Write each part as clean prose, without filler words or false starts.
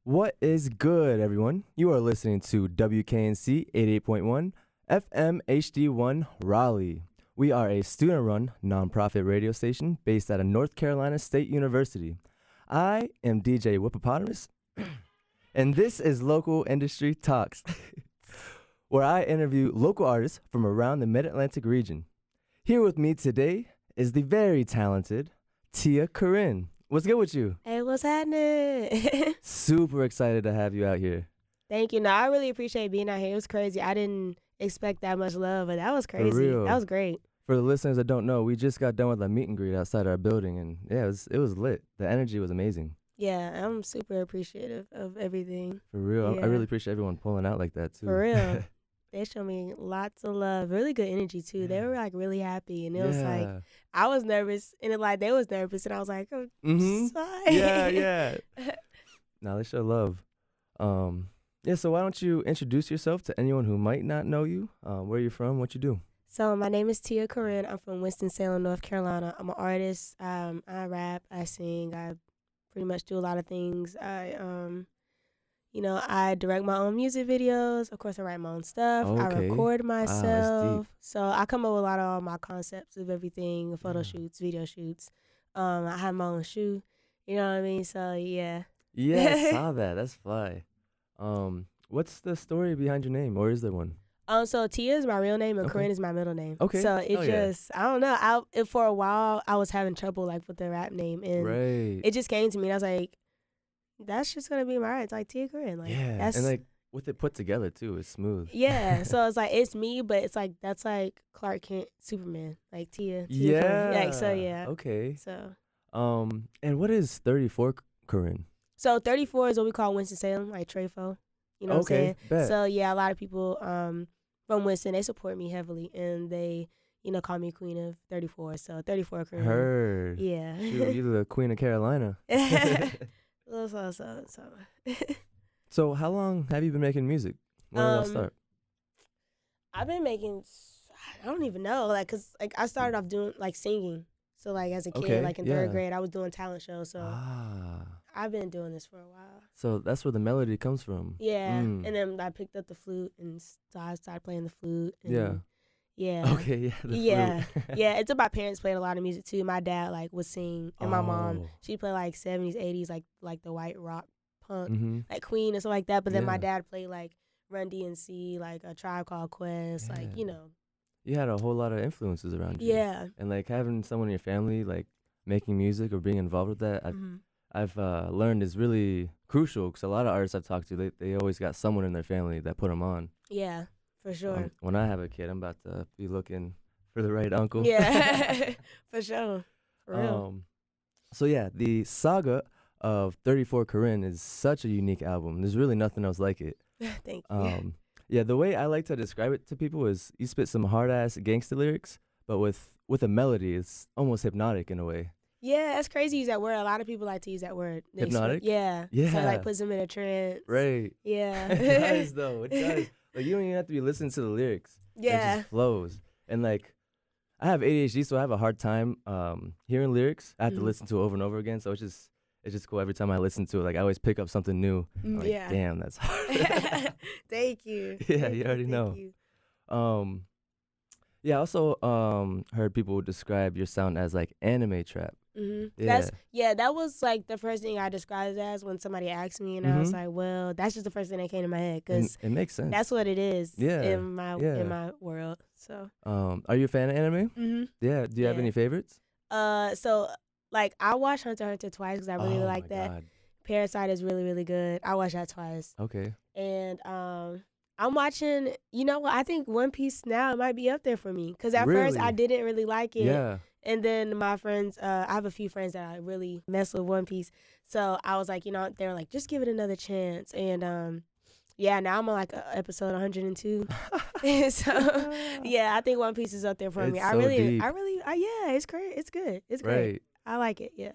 What is good, everyone? You are listening to WKNC 88.1 FM HD1 Raleigh. We are a student run nonprofit radio station based out of North Carolina State University. I am DJ Whippopotamus, and this is Local Industry Talks, where I interview local artists from around the Mid Atlantic region. Here with me today is the very talented Tia Corinne. What's good with you? Hey, what's happening? Super excited to have you out here. Thank you. No, I really appreciate being out here. It was crazy. I didn't expect that much love, but that was crazy. real. That was great. For the listeners that don't know, we just got done with a meet and greet outside our building, and yeah, it was lit. The energy was amazing. Yeah, I'm super appreciative of everything. For real. I Yeah. really appreciate everyone pulling out like that, too. For real. They showed me lots of love. Really good energy, too. They were, like, really happy. And it was like, I was nervous, and they was nervous, and I was like, oh, sorry. Yeah. Now they show love. Yeah, so why don't you introduce yourself to anyone who might not know you, where you're from, what you do. So my name is Tia Corinne. I'm from Winston-Salem, North Carolina. I'm an artist. I rap. I sing. I pretty much do a lot of things. I direct my own music videos. Of course, I write my own stuff. Okay. I record That's myself. deep. So I come up with a lot of all my concepts of everything, photo shoots, video shoots. I have my own shoe. You know what I mean? So, yeah. Yeah, I saw that. That's fly. What's the story behind your name, or is there one? So Tia is my real name and Okay. Corinne is my middle name. Okay. So it Hell yeah. just, I don't know. For a while, I was having trouble like with the rap name, and Right. it just came to me, and I was like, that's just gonna be my right. It's like Tia Corinne. Like, Yeah, that's, and like with it put together too, it's smooth. yeah. So it's like it's me, but it's like that's like Clark Kent, Superman, like Tia. Yeah. Corinne. Like, so yeah. Okay. So And what is 34 Corinne? 34 is what we call Winston-Salem, like Trefo. You know what I'm Okay, saying? bet. So yeah, a lot of people from Winston, they support me heavily, and they call me Queen of 34. So 34 Corinne. Heard. Yeah. Shoot, you're the Queen of Carolina. So. So how long have you been making music? When did that start? I've been making, I don't even know, like, cause like I started off doing like singing. So like as a kid, Okay, like in yeah. third grade, I was doing talent shows. So Ah. I've been doing this for a while. So that's where the melody comes from. Yeah, Mm. and then I picked up the flute, and so I started playing the flute. And Yeah. Yeah. Okay, yeah. The Yeah. flute. Yeah, it's about parents played a lot of music too. My dad like would sing, and my mom, Oh. she played like 70s, 80s, like the white rock punk, Mm-hmm. like Queen and stuff like that. But then my Yeah. dad played like Run DMC, like A Tribe Called Quest, like Yeah. You had a whole lot of influences around you. Yeah. And like having someone in your family like making music or being involved with that, I've learned is really crucial because a lot of artists I've talked to, they always got someone in their family that put them on. Yeah, for sure. When I have a kid, I'm about to be looking for the right uncle. Yeah, for sure. For real. So yeah, the saga of 34 Corinne is such a unique album. There's really nothing else like it. Thank you. Yeah, the way I like to describe it to people is you spit some hard ass gangster lyrics, but with a melody. It's almost hypnotic in a way. Yeah, that's crazy to use that word. A lot of people like to use that word. Hypnotic? Yeah. Yeah. So it, like puts them in a trance. Right. Yeah. It does though. It does. Like you don't even have to be listening to the lyrics. It Yeah. just flows. And like I have ADHD, so I have a hard time hearing lyrics. I have to listen to it over and over again. So it's just cool every time I listen to it. Like I always pick up something new. I'm like, Yeah. damn, that's hard. Thank you. Yeah, Thank you already Thank know. you. Yeah, I also heard people describe your sound as like anime trap. Yeah. That was like the first thing I described it as when somebody asked me, and I was like, well, that's just the first thing that came to my head because it makes sense. that's what it is. Yeah, In yeah. my world. So. Are you a fan of anime? Yeah. Do you have Yeah. any favorites? So like I watched Hunter x Hunter twice because I really Oh like my that. God. Parasite is really, really good. I watched that twice. Okay. And I'm watching, I think One Piece now it might be up there for me. Because at first I Really? didn't really like it. Yeah. And then my friends, I have a few friends that I really mess with One Piece. So I was like, they were like, just give it another chance. And yeah, now I'm on like episode 102. So yeah, I think One Piece is up there for me. It's so deep. Yeah, it's great. It's good. It's great. Right. I like it. Yeah.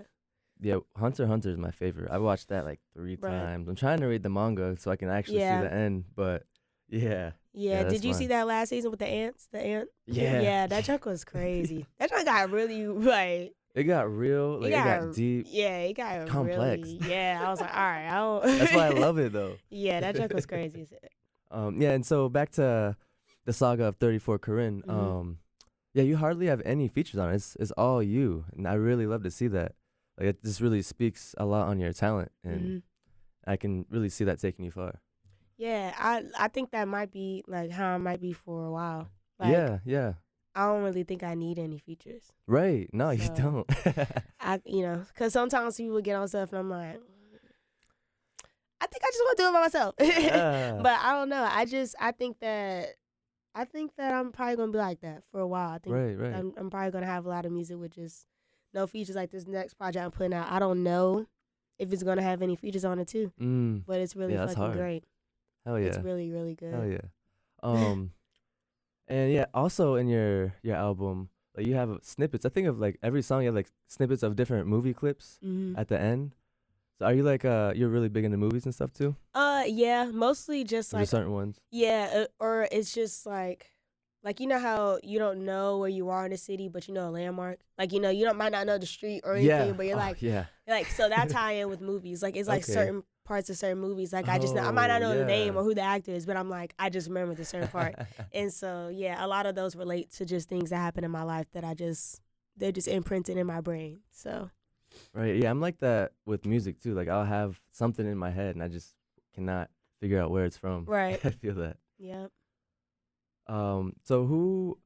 Yeah, Hunter x Hunter is my favorite. I watched that like 3 Right. times. I'm trying to read the manga so I can actually Yeah. see the end, but yeah. Yeah, that's did you see mine. that last season with the ants? The ant? Yeah. Yeah, that joke was crazy. That joke got really like It got real. Like, it got deep. Yeah, it got complex. really. Yeah, I was like, all right, I don't. That's why I love it, though. Yeah, that joke was crazy. Yeah, and so back to the saga of 34 Corinne. Mhm. Yeah, you hardly have any features on it. It's all you, and I really love to see that. Like, it just really speaks a lot on your talent, and Mhm. I can really see that taking you far. Yeah, I think that might be like how I might be for a while. Like, Yeah. I don't really think I need any features. Right. No, you So- don't. Because sometimes people get on stuff and I'm like, I think I just want to do it by myself. Yeah. But I don't know. I think that I'm probably gonna be like that for a while. I think Right. I'm probably gonna have a lot of music with just no features. Like this next project I'm putting out, I don't know if it's gonna have any features on it too. But it's really Yeah, that's fucking hard. great. Hell yeah. It's really, really good. Hell yeah. And yeah, also in your album, like, you have snippets. I think of like every song you have like snippets of different movie clips hmm at the end. So are you like you're really big into movies and stuff too? Yeah, mostly just Or like just certain ones? yeah, or it's just like you know how you don't know where you are in the city, but you know a landmark. Like you might not know the street or anything, Yeah. but you're Oh, yeah. so that's how I am with movies. Like it's like Okay. certain parts of certain movies. Like I might not know the name yeah. or who the actor is, but I'm like I just remember the certain part. And so yeah, a lot of those relate to just things that happen in my life that they're just imprinted in my brain. So Right. Yeah, I'm like that with music too. Like I'll have something in my head and I just cannot figure out where it's from. Right. I feel that. yeah. So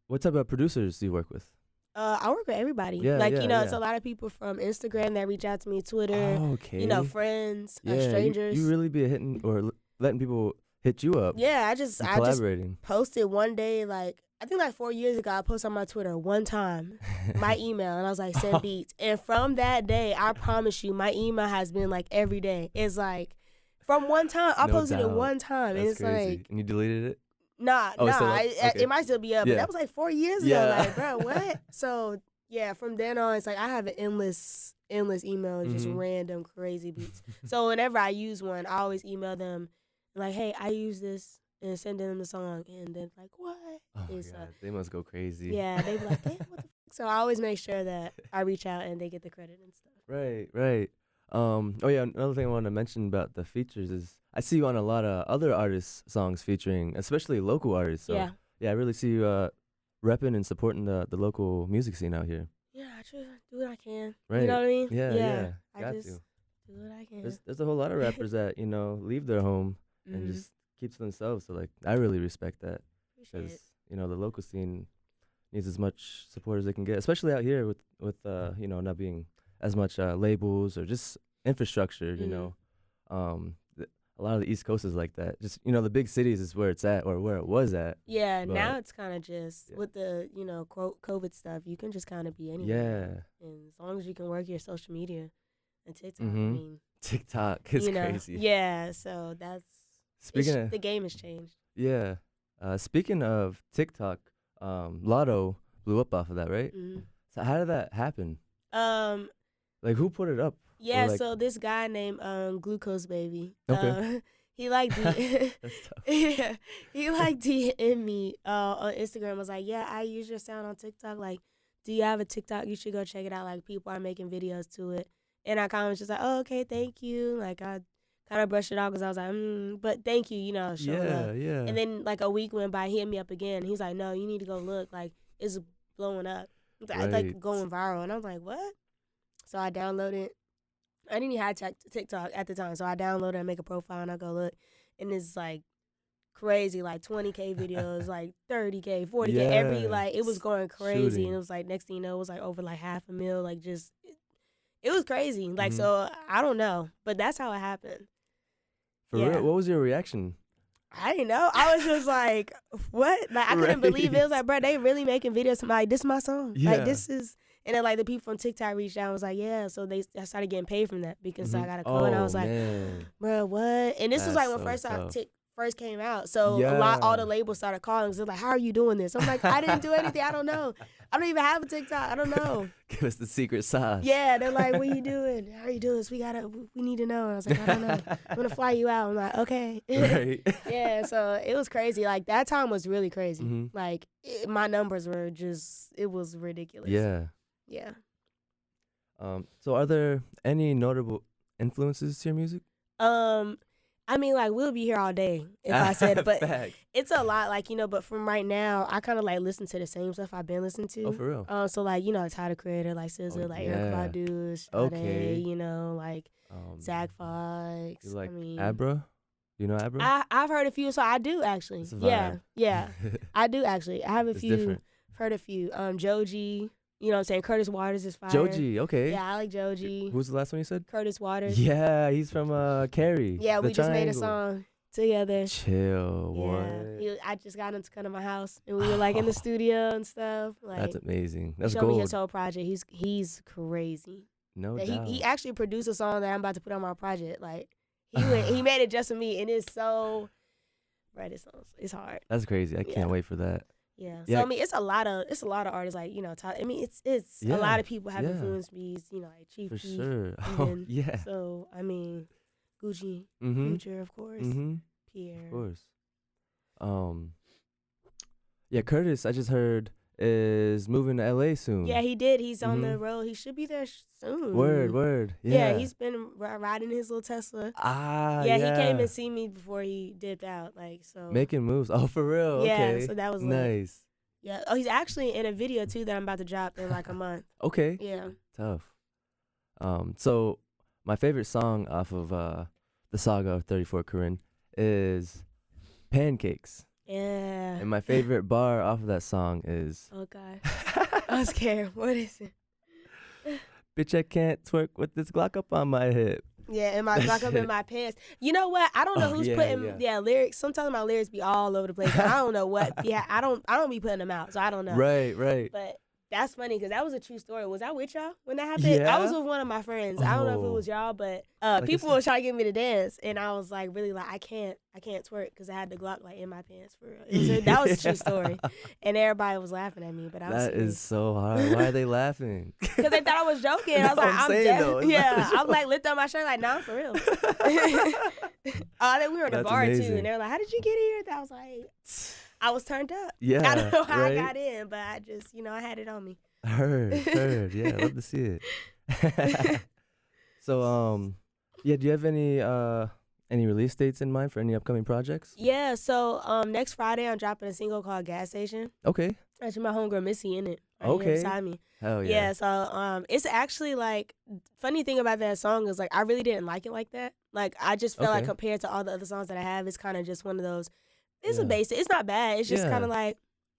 what type of producers do you work with? I work with everybody. Yeah, like, yeah, it's yeah. a lot of people from Instagram that reach out to me, Twitter, Oh, okay. friends, Yeah, strangers. You really be hitting or letting people hit you up. Yeah, I and just collaborating. posted one day, like, I think like 4 years ago, I posted on my Twitter one time, my email, and I was like, send beats. And from that day, I promise you, my email has been like every day. It's like, from one time, I No posted it doubt. one time, and That's it's crazy. like, And you deleted it? nah, Oh, it's still up? Okay. it might still be up, but Yeah. that was like 4 years Yeah. ago. Like, bro, what? So, yeah, from then on, it's like I have an endless email, just Mhm. random crazy beats. So whenever I use one, I always email them, like, hey, I use this, and send them the song, and then like, what? Oh my And so, God, they must go crazy. yeah, they be like, damn, what the fuck? So I always make sure that I reach out and they get the credit and stuff. Right. Oh yeah, another thing I wanted to mention about the features is I see you on a lot of other artists' songs featuring, especially local artists. So Yeah. I really see you repping and supporting the local music scene out here. Yeah, I try to do what I can. Right. You know what I mean? Yeah. I Got just to. do what I can. There's a whole lot of rappers that leave their home and Mhm. just keep to themselves. So like I really respect that Appreciate because it. the local scene needs as much support as they can get, especially out here with not being as much labels or just infrastructure. Mhm. A lot of the East Coast is like that. Just the big cities is where it's at or where it was at. Yeah, But- now it's kind of just Yeah. with the COVID stuff, you can just kind of be anywhere. Yeah, And as long as you can work your social media and TikTok, I Mhm. mean, TikTok is crazy. Yeah, so Speaking the game has changed. speaking of TikTok, Lotto blew up off of that, right? Mhm. So how did that happen? Um, Like who put it up? yeah, like- so this guy named Glucose Baby, Okay. he like That's tough. yeah, he like DM me on Instagram. Was like, yeah, I use your sound on TikTok. Like, do you have a TikTok? You should go check it out. Like, people are making videos to it. And I kind of was just like, oh, okay, thank you. Like, I kind of brushed it off because I was like, but thank you, showing up. Yeah. And then like a week went by, he hit me up again. He's like, no, you need to go look. Like, it's blowing up. It's like Right. going viral. And I was like, what? So I downloaded. I didn't even have TikTok at the time. So I downloaded and make a profile and I go look. And it's like crazy, like 20K videos, like 30K, 40K. Every, Yeah. like, it was going crazy. Shooting. And it was like, next thing you know, it was like over like $500,000. Like, just, it was crazy. Like, Mhm. so I don't know. But that's how it happened. For Yeah. real, what was your reaction? I didn't know. I was just like, what? Like, I couldn't believe it. It was like, bro, they really making videos. I'm like, this is my song. Yeah. Like, this is. And then, like, the people from TikTok reached out and was like, yeah. So I started getting paid from that because I Mhm. got a call. And I was like, man. bro, what? And this was like when That's so tough. first came out. So all Yeah. the labels started calling. So like, how are you doing this? I'm like, I didn't do anything. I don't know. I don't even have a TikTok. I don't know. Give us the secret sauce. Yeah, they're like, what you doing? How are you doing this? We need to know. And I was like, I don't know. I'm gonna fly you out. I'm like, okay. Right. Yeah, so it was crazy. Like, that time was really crazy. Mhm. Like, my numbers were just, it was ridiculous. Yeah. Yeah. So are there any notable influences to your music? Um, I mean, like we'll be here all day if I said, but Facts. it's a lot. Like but from right now, I kind of like listen to the same stuff I've been listening Oh, to. for real? So like Tyler the Creator, like SZA, like Erica yeah. Badu, Sade, Okay. like Zach Fox. You like I mean, Abra? You know Abra? I've heard a few, so I do actually. It's a Yeah, vibe. yeah, I do actually. I have a It's few. different. Heard a few. Joji. You know what I'm saying? Curtis Waters is fire. Joji, okay. Yeah, I like Joji. Who's the last one you said? Curtis Waters. Yeah, he's from Carrie. Yeah, The we just made a Triangle. song together. Chill. Yeah, What? I just got him to come to my house, and we were like in the studio and stuff. Like, That's amazing. That's showed me gold. his whole project. He's crazy. No That doubt. he actually produced a song that I'm about to put on my project. Like he made it just for me, and it's so. Right, it's hard. That's crazy. I Yeah. can't wait for that. Yeah. Yeah. So I mean, it's a lot of artists like I mean, it's Yeah, a lot of people have yeah. influenced me. Like Chief For Keef. sure. and Oh, then- yeah. So I mean, Gucci, Mm-hmm. Future, of course, Mm-hmm. Pierre. Of course. Yeah, Curtis, I just heard, is moving to LA soon. Yeah, he did. He's on the Mhm. road. He should be there soon. Word. Yeah, Yeah. he's been riding his little Tesla. Ah, Yeah, he came and see me before he dipped out. Like so. making moves. Oh, for real? Yeah, Okay. so that was lit. nice. Yeah. Oh, he's actually in a video too that I'm about to drop in like a month. Okay. Yeah. Tough. So my favorite song off of the saga of 34 Corinne is Pancakes. Yeah. And my favorite bar off of that song is Oh God. I'm scared. What is it? Bitch, I can't twerk with this Glock up on my hip. Yeah, and my Glock up in my pants. You know what? I don't know Oh, who's yeah, putting yeah. lyrics. Sometimes my lyrics be all over the place. I don't know what. Yeah, I don't be putting them out, so I don't know. Right. But that's funny because that was a true story. Was I with y'all when that happened? I was Yeah? with one of my friends. I don't know if it Oh. was y'all, but Like I people said- were trying to get me to dance, and I was like, really like, I can't twerk because I had the Glock like in my pants for real. That was a true story, and everybody was laughing at me. But I was That is so hard. Why are they laughing? because they thought I was joking. I was No, like, I'm I'm saying, dead. though, it's not Yeah, a I'm like lift up my shirt like, nah, I'm for real. Then we were in a That's bar too, amazing. and they were like, "How did you get here?" And I was like, "I was turned up. Yeah, I don't know how right? I got in, but I just, I had it on me." Heard. Yeah, love to see it. So, yeah, do you have any release dates in mind for any upcoming projects? Yeah. So next Friday I'm dropping a single called "Gas Station." Okay. Actually, my homegirl Missy in it. Right Okay. here beside me. Hell Yeah. yeah. So it's actually like funny thing about that song is like I really didn't like it like that. Like I just felt like Okay. compared to all the other songs that I have, it's kind of just one of those. It's Yeah. a basic. It's not bad. It's just Yeah. kind of like,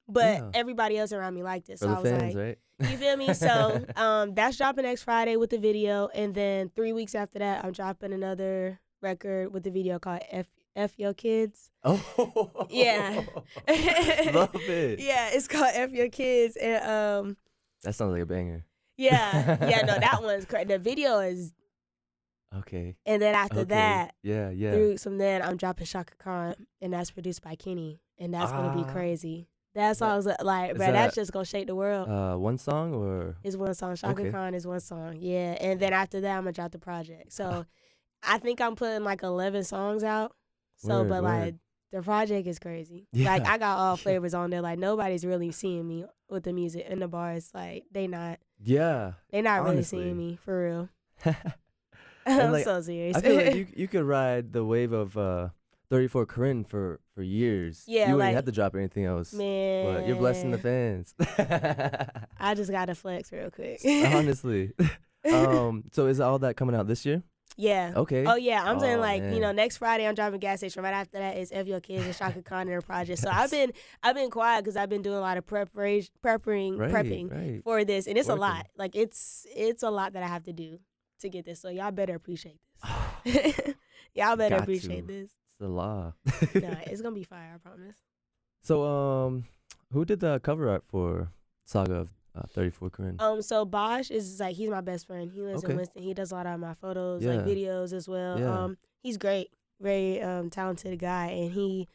but Yeah. everybody else around me liked it. For So the I was fans, like, right? you feel me? So that's dropping next Friday with the video, and then 3 weeks after that, I'm dropping another record with the video called F Your Kids. Oh. Yeah. Love it. Yeah, it's called F Your Kids, and That sounds like a banger. yeah, no, that one's crazy. The video is, Okay. and then after Okay. that, Yeah. 3 weeks from then, I'm dropping Shaka Khan, and that's produced by Kenny, and that's gonna be Ah. crazy. That song's like, Is bro, that's that- just gonna shake the world. One song or Is one song. Shaka Okay. Khan is one song. Yeah. And then after that, I'm going to drop the project. So I think I'm putting like 11 songs out. So, Word, but like word. the project is crazy. Yeah. Like I got all flavors on there. Like nobody's really seeing me with the music in the bars. Like they not yeah. really Honestly. seeing me for real. And, I'm like, so serious. I feel like you could ride the wave of 34 Corinne for years. Yeah, You wouldn't like, have to drop anything else. Man. But you're blessing the fans. I just got to flex real quick. Honestly. So is all that coming out this year? Yeah. Okay. Oh yeah, I'm saying Oh, like man. next Friday I'm driving Gas Station. Right after that is F Your Kids and Shaka Khan and her project. So I've been quiet because I've been doing a lot of prepping Right. for this, and it's a Working. lot. Like it's a lot that I have to do to get this. So y'all better appreciate this. Y'all better Got appreciate to. this. It's the law. Nah, it's gonna be fire. I promise. So who did the cover art for Saga of 34 Corinne? So Bosch is like he's my best friend. He lives Okay. in Winston. He does a lot of my photos, Yeah. like videos as well. Yeah. He's great, very talented guy, and he.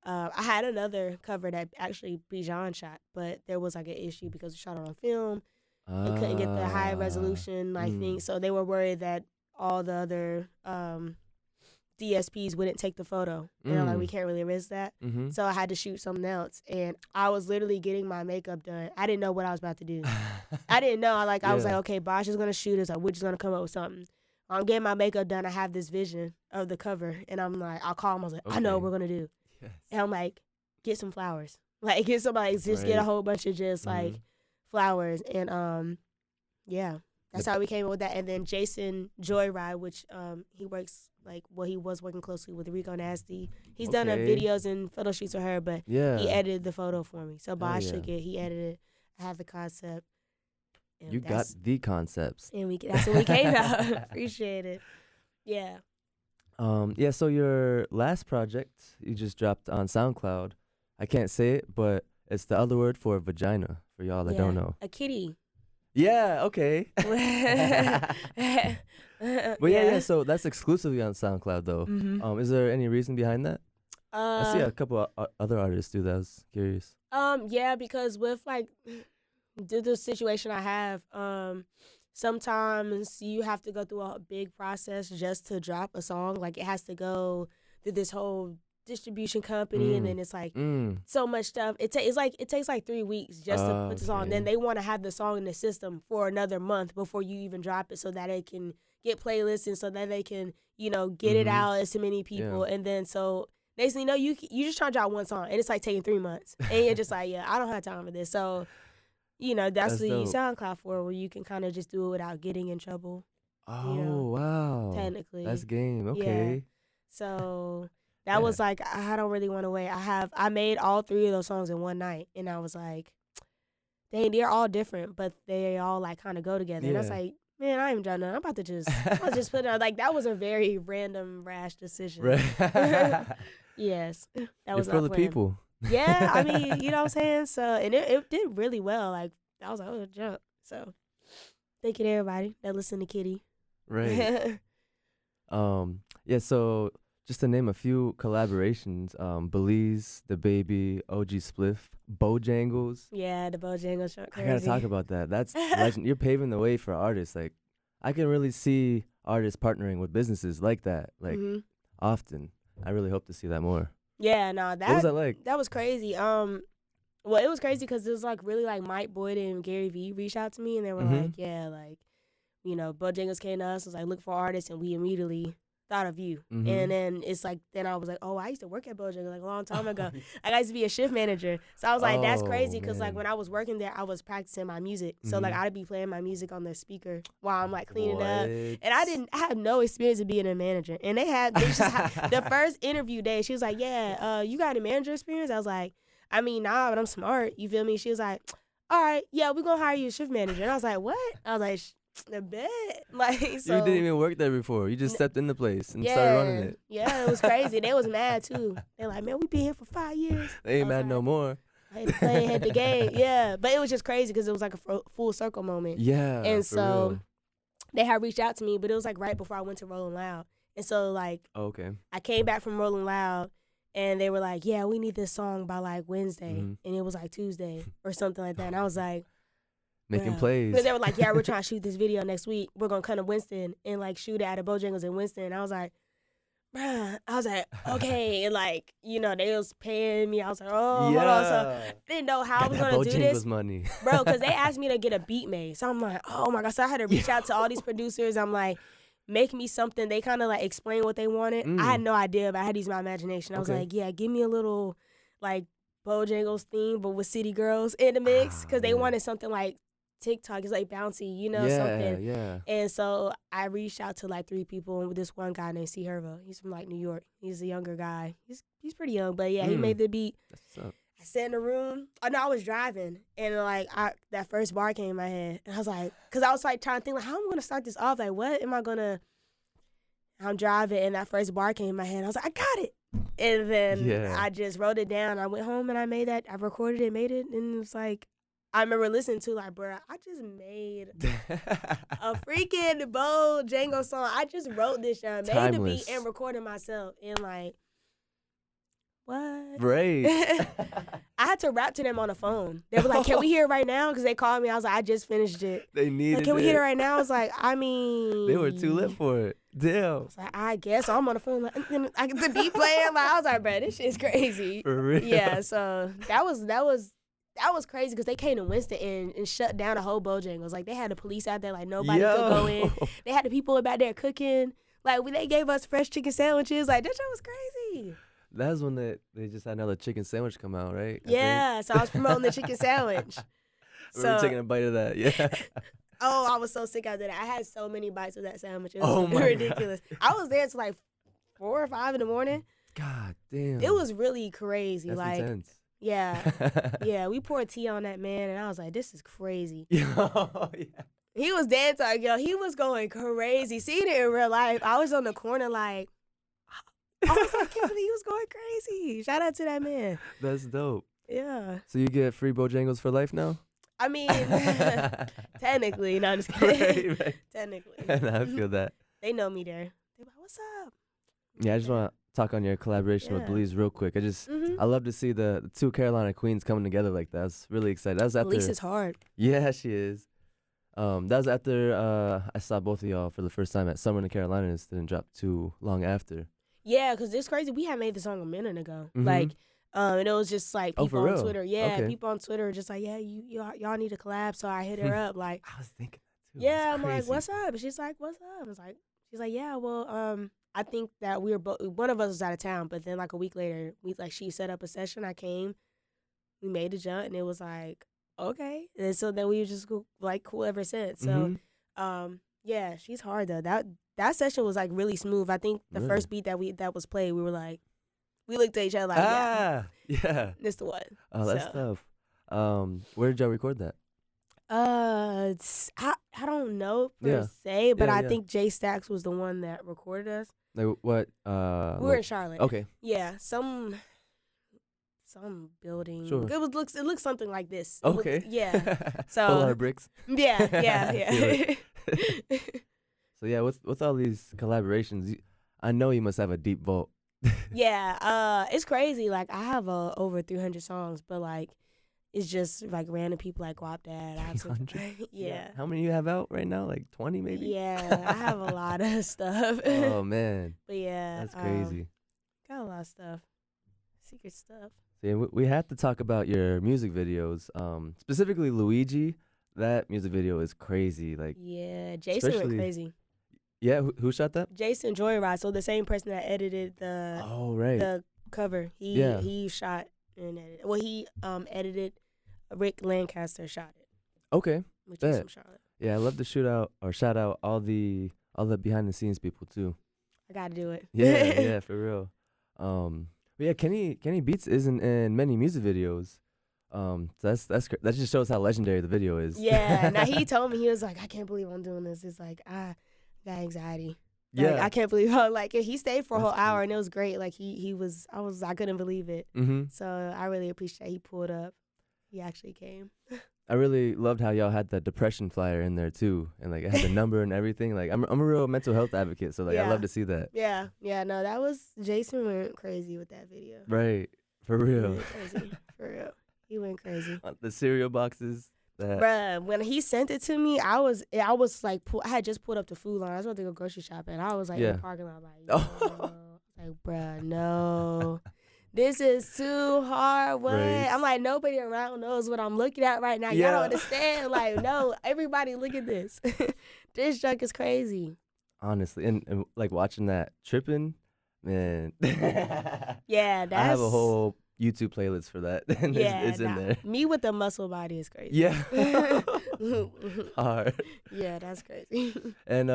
I had another cover that actually Bijan shot, but there was like an issue because we shot it on film and couldn't get the high resolution thing. So they were worried that all the other DSPs wouldn't take the photo. And I'm like, we can't really risk that. Mm-hmm. So I had to shoot something else. And I was literally getting my makeup done. I didn't know what I was about to do. I didn't know. I was like, okay, Bosh is going to shoot us. Like, we're just going to come up with something. I'm getting my makeup done. I have this vision of the cover. And I'm like, I'll call him. I was like, I know what we're going to do. Yes. And I'm like, get some flowers. Like, get somebody, just get a whole bunch of just, like, flowers. And, yeah. That's how we came up with that. And then Jason Joyride, which he works, like, well, he was working closely with Rico Nasty. He's done videos and photo shoots with her, but he edited the photo for me. So Bosh took it. He edited. I had the concept. You got the concepts. And that's what we came out. Appreciate it. Yeah. Yeah, so your last project you just dropped on SoundCloud. I can't say it, but it's the other word for vagina, for y'all that don't know. A kitty. Yeah, okay. But yeah, so that's exclusively on SoundCloud though. Mm-hmm. Is there any reason behind that? I see a couple of other artists do that. I was curious. Yeah, because with like the situation I have, sometimes you have to go through a big process just to drop a song. Like it has to go through this whole distribution company, and then it's like so much stuff. It takes like 3 weeks just to put the song. Then they want to have the song in the system for another month before you even drop it, so that it can get playlists and so that they can get it out as to many people. And then so next thing you know, you just try to drop one song and it's like taking 3 months, and you're just like, yeah, I don't have time for this. So that's what you use SoundCloud for, where you can kind of just do it without getting in trouble. Wow, technically that's game. Okay. Yeah. So that was like, I don't really want to wait. I made all 3 of those songs in one night, and I was like, they're all different, but they all like kind of go together. And I was like, man, I ain't done nothing. I'm about to just put it on. Like, that was a very random, rash decision. Right. Yes, that was for the plan. people. Yeah, I mean, you know what I'm saying? So, and it did really well. Like, I was like, oh, jump. So, thank you to everybody that listened to Kitty. Right. Yeah, so just to name a few collaborations, Belize, The Baby, OG Spliff, Bojangles. Yeah, the Bojangles shot crazy. I gotta talk about that. That's legend. You're paving the way for artists. Like, I can really see artists partnering with businesses like that, like often. I really hope to see that more. Yeah, no, what was that like? That was crazy. Well, it was crazy because it was like really like Mike Boyd and Gary Vee reached out to me, and they were like, yeah, like, Bojangles came to us, was like, look for artists, and we immediately thought of you. And then it's like, then I was like, oh, I used to work at Bojangles like a long time ago. I used to be a shift manager. So I was like, that's crazy, because like when I was working there, I was practicing my music. So like I'd be playing my music on the speaker while I'm like cleaning up. And I had no experience of being a manager. And they the first interview day, she was like, yeah, you got any manager experience? I was like, I mean, nah, but I'm smart. You feel me? She was like, all right, yeah, we're going to hire you as shift manager. And I was like, what? I was like, the bed. Like, so you didn't even work there before. You just stepped in the place and started running it. Yeah, it was crazy. They was mad too. They're like, man, we been here for 5 years. They ain't mad no more. I had to play, had the game. Yeah, but it was just crazy because it was like a full circle moment. Yeah, and so they had reached out to me, but it was like right before I went to Rolling Loud. And so like, I came back from Rolling Loud, and they were like, yeah, we need this song by like Wednesday, and it was like Tuesday or something like that. And I was like, making plays. But they were like, yeah, we're trying to shoot this video next week. We're going to come to Winston and like shoot it at a Bojangles in Winston. And I was like, bruh. I was like, okay. And like, they was paying me. I was like, oh, hold on. So I didn't know how I was going to do this. Money. Bro, because they asked me to get a beat made. So I'm like, oh my God. So I had to reach out to all these producers. I'm like, make me something. They kind of like explain what they wanted. I had no idea, but I had to use my imagination. I was like, yeah, give me a little like Bojangles theme, but with City Girls in the mix. Because they wanted something like TikTok is like bouncy, something. Yeah. And so I reached out to like 3 people, and this one guy named C. Hervo. He's from like New York. He's a younger guy. He's pretty young, but yeah, he made the beat. That's what's up. I sat in the room. Oh no, I was driving, and like that first bar came in my head, and I was like, because I was like trying to think like, how am I gonna start this off? Like, what am I gonna? I'm driving, and that first bar came in my head. I was like, I got it. And then I just wrote it down. I went home and I made that. I recorded it, made it, and it was like, I remember listening to like, bro, I just made a freaking Bojangles song. I just wrote this down, made the beat, and recorded myself. And like, what? Right. I had to rap to them on the phone. They were like, can we hear it right now? Because they called me. I was like, I just finished it. They needed Like, can we hear it right now? I was like, I mean. They were too lit for it. Damn. I was like, I guess. So I'm on the phone. Like, I get the beat playing. Like, I was like, bro, this shit's crazy. For real. Yeah, so that was crazy because they came to Winston and shut down the whole Bojangles. Like, they had the police out there. Like, nobody could go in. They had the people back there cooking. Like, they gave us fresh chicken sandwiches. Like, that shit was crazy. That's when they just had another chicken sandwich come out, right? Yeah, so I was promoting the chicken sandwich. We were taking a bite of that, yeah. Oh, I was so sick after that. I had so many bites of that sandwich. It was Oh my ridiculous. God. I was there till like 4 or 5 in the morning. God damn. It was really crazy. That's like, intense. Yeah. Yeah, we poured tea on that man, and I was like, this is crazy. Yeah. He was dancing, like, yo, he was going crazy. Seeing it in real life, I was on the corner like, I was like, I can't believe he was going crazy. Shout out to that man. That's dope. Yeah. So you get free Bojangles for life now? I mean, technically, no, I'm just kidding. Right. Technically. I feel that. They know me there. They're like, what's up? Yeah, I just want to talk on your collaboration with Belize real quick. I love to see the two Carolina queens coming together like that. I was really excited. That was after. Belize is hard. Yeah, she is. That was after I saw both of y'all for the first time at Summer in the Carolinas. Didn't drop too long after. Yeah, because it's crazy. We had made the song a minute ago. Like, and it was just like people on Twitter. Yeah, okay. People on Twitter were just like, yeah, y'all need a collab. So I hit her up. Like, I was thinking that too. Yeah, I'm like, what's up? And she's like, what's up? I was like, she's like, yeah, well, I think that we were both. One of us was out of town, but then like a week later, she set up a session. I came, we made the jump, and it was like, okay. And so then we were just cool ever since. So, yeah, she's hard though. That session was like really smooth. I think the first beat that was played, we were like, we looked at each other like, yeah, this the one. Oh, that's tough. Where did y'all record that? I don't know per se, but I think Jay Stacks was the one that recorded us. Like what? We were in Charlotte. Okay. Yeah, some building. Sure. It looks something like this. Okay. Yeah. So. A lot of bricks. Yeah. So yeah, with all these collaborations, I know you must have a deep vault. Yeah. It's crazy. Like I have over 300 songs, but like it's just like random people like Guap Dad. Yeah. How many you have out right now? Like 20 maybe? Yeah, I have a lot of stuff. Oh man. But yeah. That's crazy. Got a lot of stuff. Secret stuff. Yeah, we had to talk about your music videos. Specifically Luigi. That music video is crazy. Like yeah, Jason went crazy. Yeah, who shot that? Jason Joyride. So the same person that edited the cover. He shot and edited. Well, he edited. Rick Lancaster shot it. Okay. Which is from Charlotte. Yeah, I love to shout out all the behind the scenes people too. I gotta do it. Yeah, for real. But yeah, Kenny Beats isn't in many music videos. That just shows how legendary the video is. Yeah. Now he told me, he was like, I can't believe I'm doing this. It's like I got anxiety. Like, I can't believe how like he stayed for a whole hour and it was great. Like I couldn't believe it. So I really appreciate he pulled up. He actually came. I really loved how y'all had the depression flyer in there too, and like it had the number and everything. Like I'm a real mental health advocate, so like I love to see that. Yeah. No, that was Jason went crazy with that video. Right, for real. For real, he went crazy. The cereal boxes. Bruh, when he sent it to me, I was like, I had just pulled up the food line. I was about to go grocery shopping. I was like in the parking lot, like bruh, no. This is too hard. What? Right. I'm like, nobody around knows what I'm looking at right now. Y'all don't understand. Like, no, everybody look at this. This junk is crazy. Honestly, and like watching that tripping, man. Yeah, I have a whole YouTube playlist for that. And it's in there. Me with the muscle body is crazy. Yeah. Hard. Yeah, that's crazy. And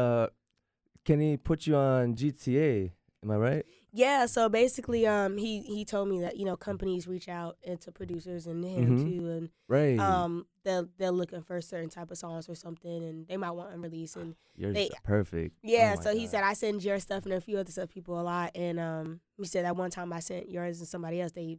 can he put you on GTA? Am I right? Yeah, so basically, he told me that companies reach out to producers and him too, and they're looking for a certain type of songs or something, and they might want them released. And yours is perfect. Yeah, so he said I send your stuff and a few other stuff people a lot, and he said that one time I sent yours and somebody else, they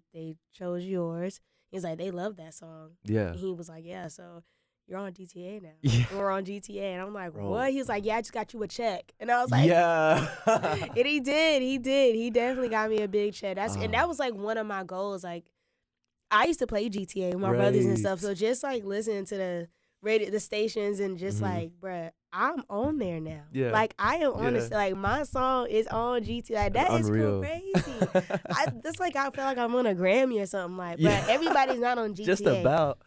chose yours. He's like they love that song. Yeah, and he was like so you're on GTA now. Yeah. We're on GTA. And I'm like, Bro. what? He was like, yeah, I just got you a check. And I was like, Yeah. and he did. He definitely got me a big check. And that Oh. was like one of my goals. Like, I used to play GTA with my brothers and stuff. Right. So just like listening to the stations and just Mhm. like, bruh, I'm on there now. Yeah. Like I am on Yeah. this. Like my song is on GTA. Like That's that is unreal. crazy. That's like I feel like I'm on a Grammy or something. Like, Yeah. but everybody's not on GTA. Just about.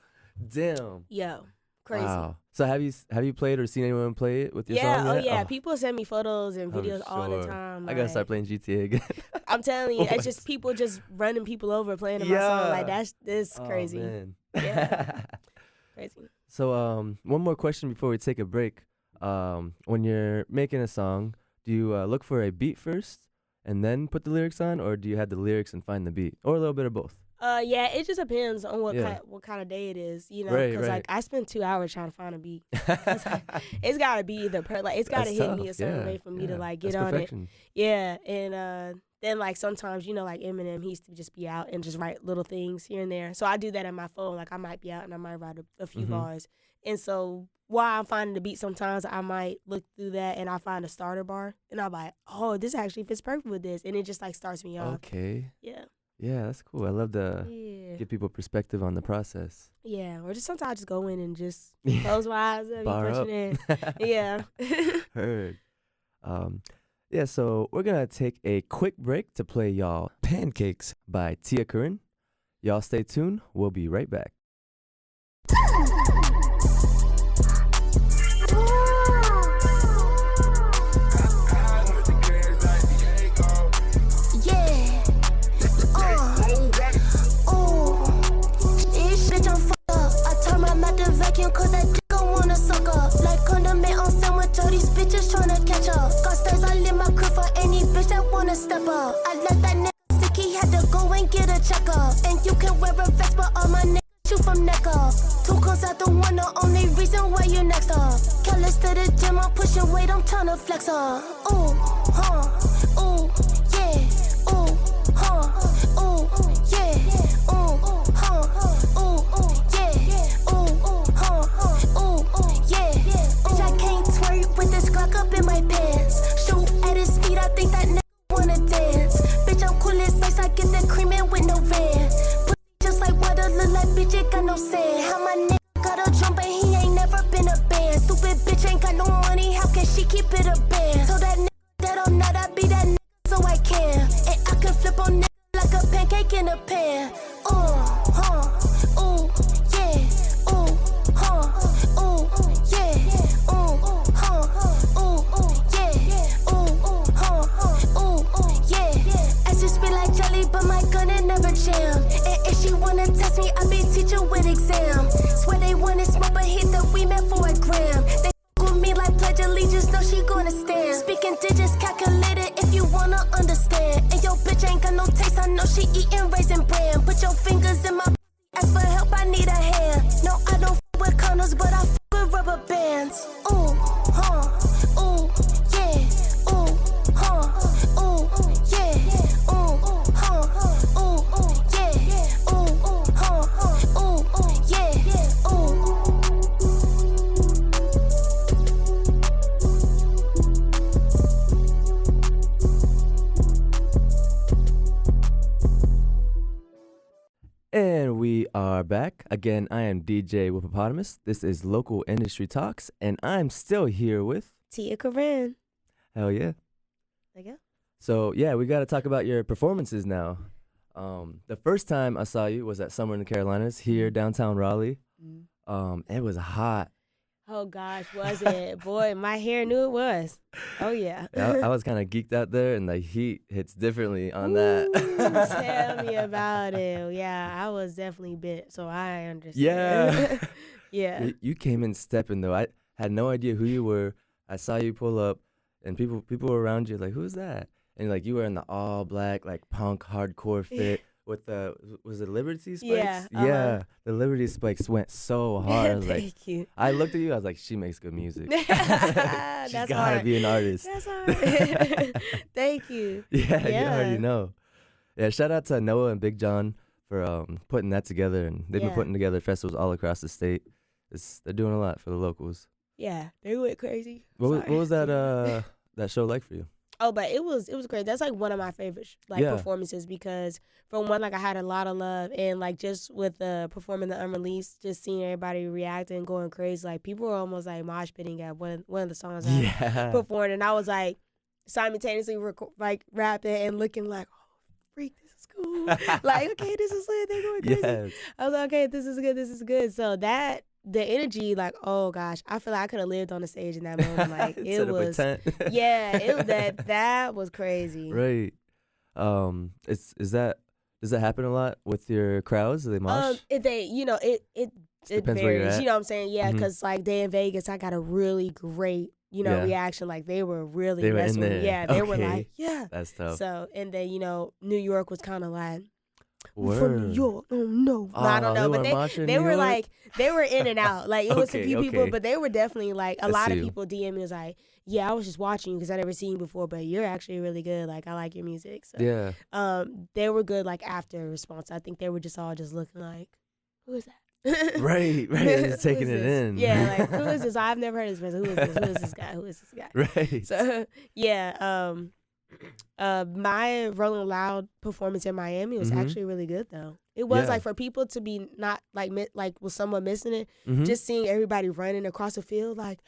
Damn. Yo, crazy. Wow. So have you played or seen anyone play it with your Yeah, song oh yet? yeah. People send me photos and I'm videos all the sure. time. I gotta start like, playing GTA again. I'm telling you, it's Once. just people just running people over playing my song. Like that's Oh, crazy. man. Yeah. Crazy. So one more question before we take a break. When you're making a song, do you look for a beat first and then put the lyrics on, or do you have the lyrics and find the beat, or a little bit of both? Yeah, it just depends on Yeah. what kind of day it is, you know, Right, because right. like I spend 2 hours trying to find a beat. It's gotta be either it's gotta That's hit me a tough, certain yeah, way for me to yeah. like get That's on perfection. it. Yeah, and then like sometimes you know like Eminem, he used to just be out and just write little things here and there. So I do that on my phone. Like I might be out and I might write a few Mhm. bars. And so while I'm finding the beat, sometimes I might look through that and I find a starter bar and I'm like, oh, this actually fits perfect with this, and it just like starts me off. Okay. Yeah. Yeah, that's cool. I love to Yeah. give people perspective on the process. Yeah, or just sometimes I just go in and just close my eyes and be Bar up. punching in. Yeah. Heard. Yeah, so we're gonna take a quick break to play y'all Pancakes by Tia Curran. Y'all stay tuned. We'll be right back. Yeah. This bitch, I'm fucked up. I turn my mouth to vacuum cause that dick I wanna suck up. Like condiment on sandwich, all these bitches tryna catch up. Got stairs all in my crib for any bitch that wanna step up. I let that nigga sick, he had to go and get a checkup. And you can wear a vest, but all my niggas shoot from neck up. Two comes out the one, the only reason why you next up. Careless to the gym, I'm pushing weight, I'm tryna flex up. Ooh, ooh, yeah, ooh, ooh, yeah, ooh, yeah, ooh, yeah. Bitch, I can't twerk with this Glock up in my pants. Shoot at his feet, I think that nigga wanna dance. Bitch, I'm cool as ice, I get the cream in with no van. Pussy just like water, look like bitch, it got no sand. How my nigga got a drum, but he ain't never been a band. Stupid bitch ain't got no money, how can she keep it a band? So that nigga that I'm not, I be that nigga so I can. And I can flip on nigga like a pancake in a pan. Ooh, yeah, ooh, yeah, yeah, I just be like jelly, but my gun it never jam. And if she wanna test me, I be teacher with exam. Swear they wanna smoke, but hit the we meant for a gram. They with me like pledge allegiance, know she gonna stand. Speaking digits, calculated if you wanna understand. And your bitch ain't got no taste, I know she eating raisin bran. Put your fingers in my ask for help, I need a hand. No, I don't f with condoms, but I f with rubber bands. Ooh, yeah, ooh, yeah, And we are back. Again, I am DJ Whoopopotamus. This is Local Industry Talks, and I'm still here with Tia Corinne. Hell yeah. There you go. So yeah, we got to talk about your performances now. The first time I saw you was at Summer in the Carolinas here downtown Raleigh. It was hot. Oh gosh, was it? Boy, my hair knew it was. Oh yeah. I was kind of geeked out there, and the heat hits differently on Ooh, that. tell me about it. Yeah, I was definitely bit, so I understand. Yeah. Yeah. You came in stepping though. I had no idea who you were. I saw you pull up, and people were around you like, "Who's that?" And like you were in the all black like punk hardcore fit with the was it Liberty spikes? Yeah, Yeah. The Liberty spikes went so hard. I was like, Thank you. I looked at you. I was like, she makes good music. She's That's gotta hard. be an artist. That's hard. Thank you. Yeah, you already Yeah. know. Yeah, shout out to Noah and Big John for putting that together, and they've been Yeah. putting together festivals all across the state. they're doing a lot for the locals. Yeah, they went crazy. What Sorry. was that that show like for you? Oh, but it was great. That's like one of my favorite Yeah. performances because from one, like I had a lot of love, and like just with performing the unreleased, just seeing everybody reacting and going crazy. Like people were almost like mosh pitting at one of the songs I Yeah. performed, and I was like simultaneously like rapping and looking like, oh freak, this is cool. Like okay, this is lit. They're going crazy. Yes. I was like, okay, this is good. This is good. So that. The energy, like, oh gosh, I feel like I could have lived on the stage in that moment. Like it Set up a was, tent. yeah, it was that was crazy. Right. Does that happen a lot with your crowds? Do they mosh? It Depends where you're varies. at. You know what I'm saying? Yeah, Mhm. because like day in Vegas, I got a really great, Yeah. reaction. Like they were really They were in messing with me. there. Yeah, they were Okay. like, yeah. That's tough. So and then New York was kind of like, Word. from New York. Oh no, no, I don't know, but they were like they were in and out. Like it was a Okay, few people, okay. but they were definitely like a I lot see of you. people DM me was like, yeah, I was just watching you because I never seen you before, but you're actually really good. Like I like your music. So Yeah. they were good like after response. I think they were just all just looking like, who is that? Right. Who Just taking is it this? in. Yeah, like who is this? I've never heard of this person. Who is this? Who is this guy? Who is this guy? Right. So yeah, my Rolling Loud performance in Miami was Mhm. actually really good though. It was Yeah. like for people to be not like was someone missing it, Mhm. just seeing everybody running across the field like.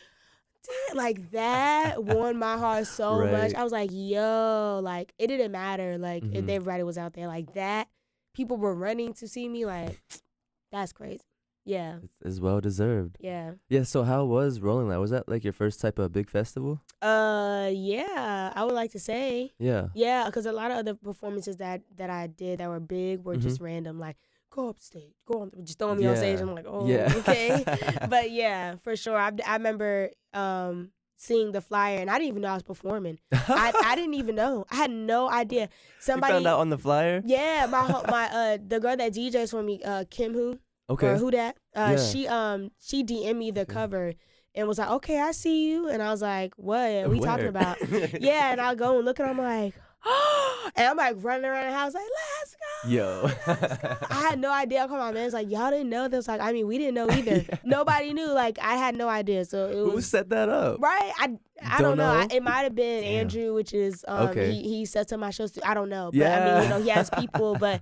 Damn, like that warmed my heart so much. Right. I was like, yo, like it didn't matter. Like if Mhm. everybody was out there like that, people were running to see me. Like that's crazy. Yeah, It's well deserved. yeah. Yeah. So how was Rolling Loud? Was that like your first type of big festival? Yeah. I would like to say. Yeah. Yeah, because a lot of other performances that I did that were big were just random, like go up stage, go on, just throwing me on stage. I'm like, oh, Yeah. okay. But yeah, for sure. I remember seeing the flyer, and I didn't even know I was performing. I didn't even know. I had no idea. Somebody You found out on the flyer. Yeah, my the girl that DJs for me, Kim Who Okay. or Who Dat, Yeah. she DM'd me the cover. And was like, okay, I see you. And I was like, what are we talking Where? about? Yeah, and I'll go and look, and I'm like, and I'm like running around the house like, let's go. Yo. I had no idea. I called my man. It's like, y'all didn't know this. Like, I mean, we didn't know either. Yeah. Nobody knew. Like, I had no idea. So it Who was set that up? right. I Don't don't know. know? It might have been Damn. Andrew, which is Okay. he sets up my shows too. I don't know. But Yeah. I mean, he has people. But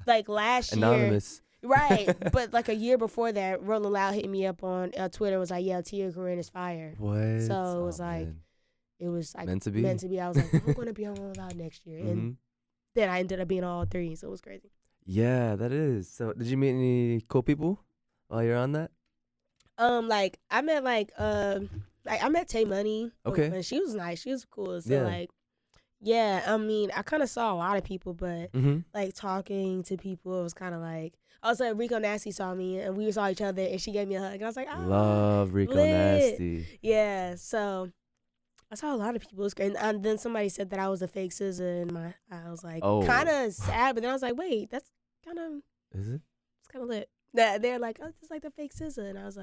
like last year. Anonymous. Right, but like a year before that, Rolling Loud hit me up on Twitter. Was like, "Yeah, Tia Corinne is fire." What? So it was Oh, like, man. it was like Meant to be. I was like, I'm gonna be on Rolling Loud next year, and Mhm. then I ended up being all three. So it was crazy. Yeah, that is. So, did you meet any cool people while you're on that? Like I met I met Tay Money. Okay. and she was nice. She was cool. So Yeah. like, yeah. I mean, I kind of saw a lot of people, but Mm-hmm. like talking to people, it was kind of like. Also, Rico Nasty saw me, and we saw each other, and she gave me a hug, and I was like, "Oh, Love Rico lit." Nasty. Yeah, so I saw a lot of people. It was great. And then somebody said that I was a fake SZA, and I was like, Oh. kind of sad. But then I was like, wait, that's kind of Is it? it's kind of lit. They're like, oh, it's like the fake SZA, and I was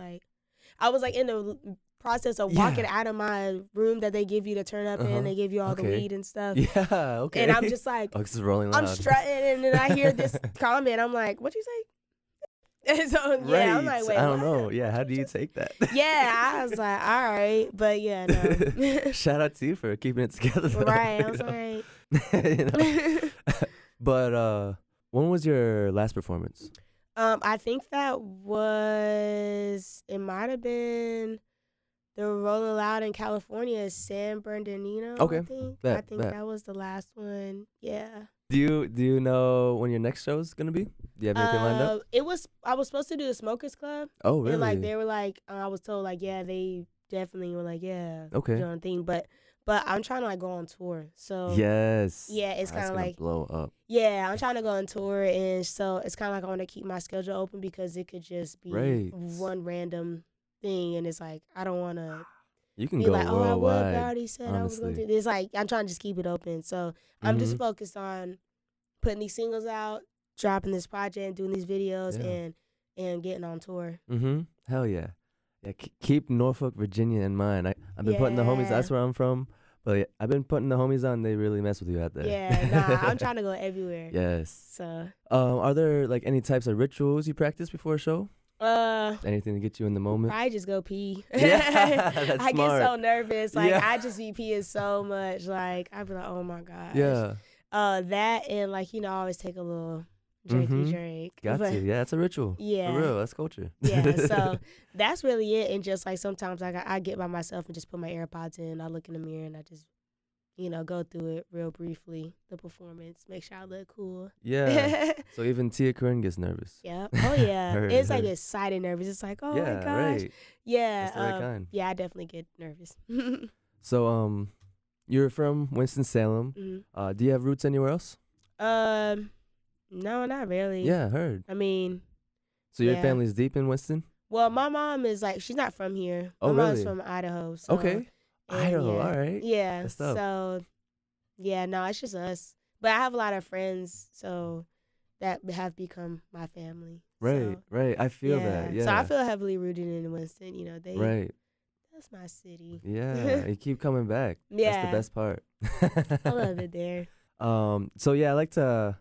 like in the process of walking out of my room that they give you to turn up Uh-huh. in. They give you all the Okay. weed and stuff, Yeah. Okay. and I'm just like, Oh, this is Rolling Loud. I'm strutting, and then I hear this comment. I'm like, what you say? And so yeah, I'm like, wait, I don't what? know. Yeah. How What do you just- take that? Yeah, I was like, all right, but yeah, no. Shout out to you for keeping it together. though, Right, I you was know? like. You know? But when was your last performance? I think that it might have been the Rolling Loud in California, San Bernardino. Okay, I think bet. that was the last one. Yeah. Do you know when your next show is gonna be? Do you have anything lined up? I was supposed to do the Smokers Club, Oh, really? and like they were like, I was told like, yeah, they definitely were like, yeah, Okay. you know, thing. But I'm trying to like go on tour, so Yes. yeah, it's That's kind of gonna like. blow up. Yeah, I'm trying to go on tour, and so it's kind of like I want to keep my schedule open because it could just be Right. one random thing, and it's like I don't want to You can be go like, oh, I worldwide. already said I was going to honestly. do this. Like I'm trying to just keep it open, so I'm just Mhm. focused on putting these singles out, dropping this project, doing these videos, Yeah. and getting on tour. Mm-hmm. Hell yeah. Yeah. Keep Norfolk, Virginia in mind. I've been putting the homies. Yeah. That's where I'm from. But yeah, I've been putting the homies on. They really mess with you out there. Yeah, nah, I'm trying to go everywhere. Yes. So Are there like any types of rituals you practice before a show? Anything to get you in the moment? Probably just go pee. Yeah, that's I smart. get so nervous. Like Yeah. I just be peeing so much. Like I be like, oh my gosh. Yeah. That and like I always take a little drinky drink. Got But- to. Yeah, that's a ritual. Yeah. For real, that's culture. Yeah, so that's really it. And just like sometimes I get by myself and just put my AirPods in. I look in the mirror and I just, go through it real briefly, the performance, make sure I look cool. Yeah. So even Tia Corinne gets nervous. Yeah. Oh yeah. Heard, It's like heard. excited nervous. It's like, oh Yeah, my gosh. right. Yeah. That's the right kind. Yeah, I definitely get nervous. So you're from Winston-Salem. Mhm. Do you have roots anywhere else? No, not really. Yeah, heard. I mean, So your yeah. family's deep in Winston? well, my mom is like, she's not from here. Oh, my mom's really? from Idaho. So, Okay. and Idaho, yeah. all right. Yeah. That's dope. So, yeah, no, it's just us. But I have a lot of friends, so that have become my family. Right, So, right. I feel that. Yeah. So I feel heavily rooted in Winston. They. right. That's my city. Yeah. You keep coming back. That's Yeah. the best part. I love it there. So yeah, I like to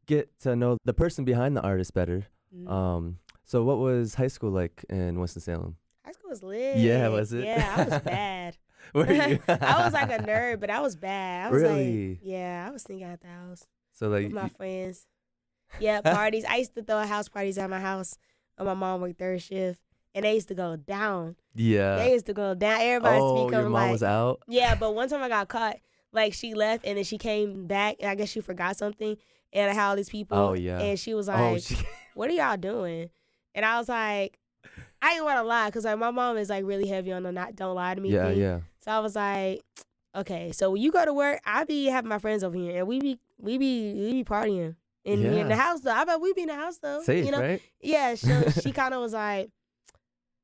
get to know the person behind the artist better. Mhm. So what was high school like in Winston-Salem? High school was lit. Yeah, was it? Yeah, I was bad. Were you? I was like a nerd, but I was bad. I was Really? like, yeah, I was sneaking out the house So like with my friends. Yeah, parties. I used to throw house parties at my house. And my mom worked third shift, and they used to go down. yeah. They used to go down. Everybody used to Oh, be your coming mom like, was out. yeah. But one time I got caught. Like she left, and then she came back, and I guess she forgot something. And I had all these people. Oh, yeah. And she was like, Oh, she, "What are y'all doing?" And I was like, I ain't want to lie, cause like my mom is like really heavy on the don't lie to me yeah, thing. yeah. So I was like, okay, so when you go to work, I be having my friends over here, and we be partying in Yeah. the house though. I bet we be in the house though. Safe, right? Yeah. So she kind of was like,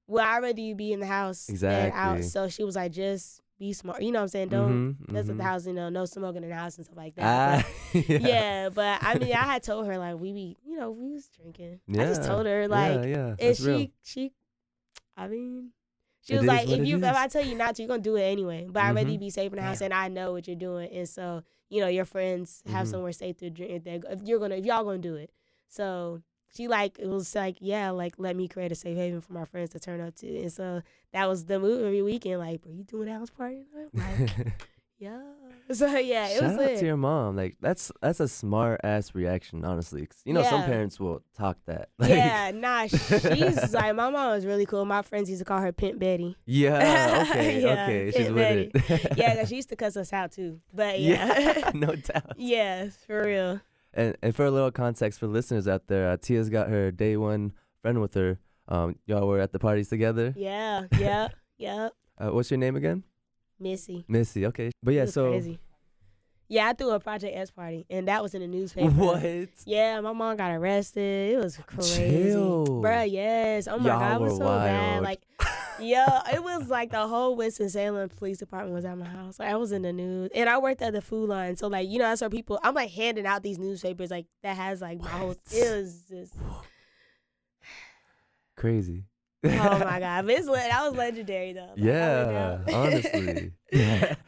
well, I'd rather you be in the house than Exactly. out. So she was like, just be smart. You know what I'm saying? Don't. That's at the mhm. house, no smoking in the house and stuff like that. Ah, But, yeah, but I mean, I had told her like we was drinking. I just Yeah. told her like, yeah, and that's real. she, I mean, she It was is like, what it if is. I tell you not to, you're gonna do it anyway. But I'd rather you Mhm. be safe in the house, and I know what you're doing, and so your friends have Mhm. somewhere safe to drink. If y'all gonna do it, so she it was like, yeah, like let me create a safe haven for my friends to turn up to, and so that was the move every weekend. Like, bro, you doing a house party? Like, yeah. So yeah, it Shout was out lit. to your mom. Like that's a smart ass reaction, honestly. 'Cause, some Yeah. parents will talk that. Like, Yeah, nah, she's like, my mom was really cool. My friends used to call her Pimp Betty. Yeah. Okay. Yeah, okay. She's Pimp with it. Yeah, 'cause she used to cuss us out too. But yeah, no doubt. yeah, for real. And for a little context for listeners out there, Tia's got her day one friend with her. Y'all were at the parties together. Yeah, yeah. What's your name again? Missy. Missy. Okay. But It yeah, was so crazy. Yeah, I threw a Project S party, and that was in the newspaper. what? Yeah, my mom got arrested. It was crazy. Chill. Bruh, yes. Oh my Y'all God, it was were so bad. wild. Like, yeah, it was like the whole Winston-Salem Police Department was at my house. Like, I was in the news. And I worked at the food line. So, like, that's where people, I'm like handing out these newspapers, like, that has like my whole, it was just, Crazy. oh my God. But that was legendary though. Like, I Yeah. went out. Honestly.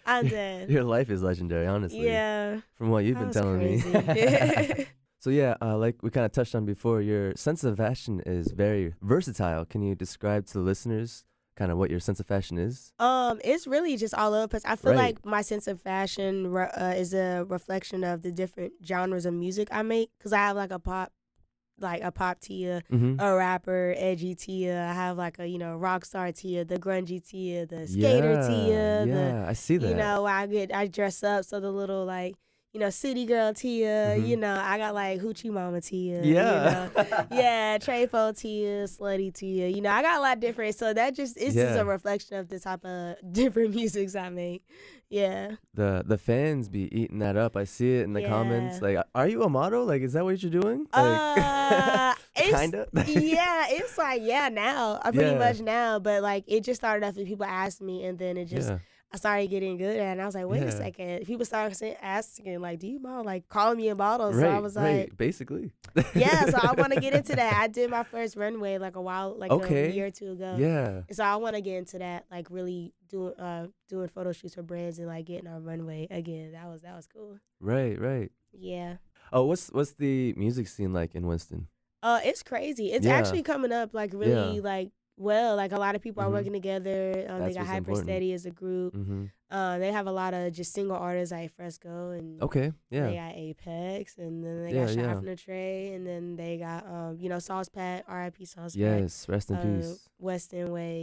I'm dead. Your life is legendary, honestly. Yeah. From what you've That been was telling me. crazy. So yeah, like we kind of touched on before, your sense of fashion is very versatile. Can you describe to the listeners kind of what your sense of fashion is? It's really just all over the place. I feel Right. like my sense of fashion is a reflection of the different genres of music I make. Cause I have like a pop Tia, Mm-hmm. a rapper, edgy Tia. I have like a rock star Tia, the grungy Tia, the skater Tia. Yeah, I see that. I dress up so the little like. City girl Tia, Mhm. I got like hoochie mama Tia. Yeah. Yeah, Trayfo Tia, slutty Tia. I got a lot different. So it's just Yeah. a reflection of the type of different musics I make. Yeah. The fans be eating that up. I see it in the comments. Yeah. Like, are you a model? Like, is that what you're doing? It's Kinda. yeah, it's like now. I pretty Yeah. much now, but like it just started off with people asking me, and then it just Yeah. I started getting good at it, and I was like, wait Yeah. a second. People started asking like, do you model? Like calling me in bottles. So I was like, basically. yeah. So I want to get into that. I did my first runway like Okay. a year or two ago. Yeah. And so I want to get into that, like really doing photo shoots for brands and like getting on runway again. That was cool. Right. Yeah. Oh, what's the music scene like in Winston? It's crazy. It's Yeah. actually coming up like really Yeah. like well. Like a lot of people are Mhm. working together. They That's got what's Hyper important. Steady as a group. Mm-hmm. They have a lot of just single artists like Fresco and Okay. they Yeah. got Apex, and then they Yeah, got Shot yeah. from the Tray, and then they got Sauce Pack, R.I.P. Sauce Pack, Yes. Rest in peace. Weston Way.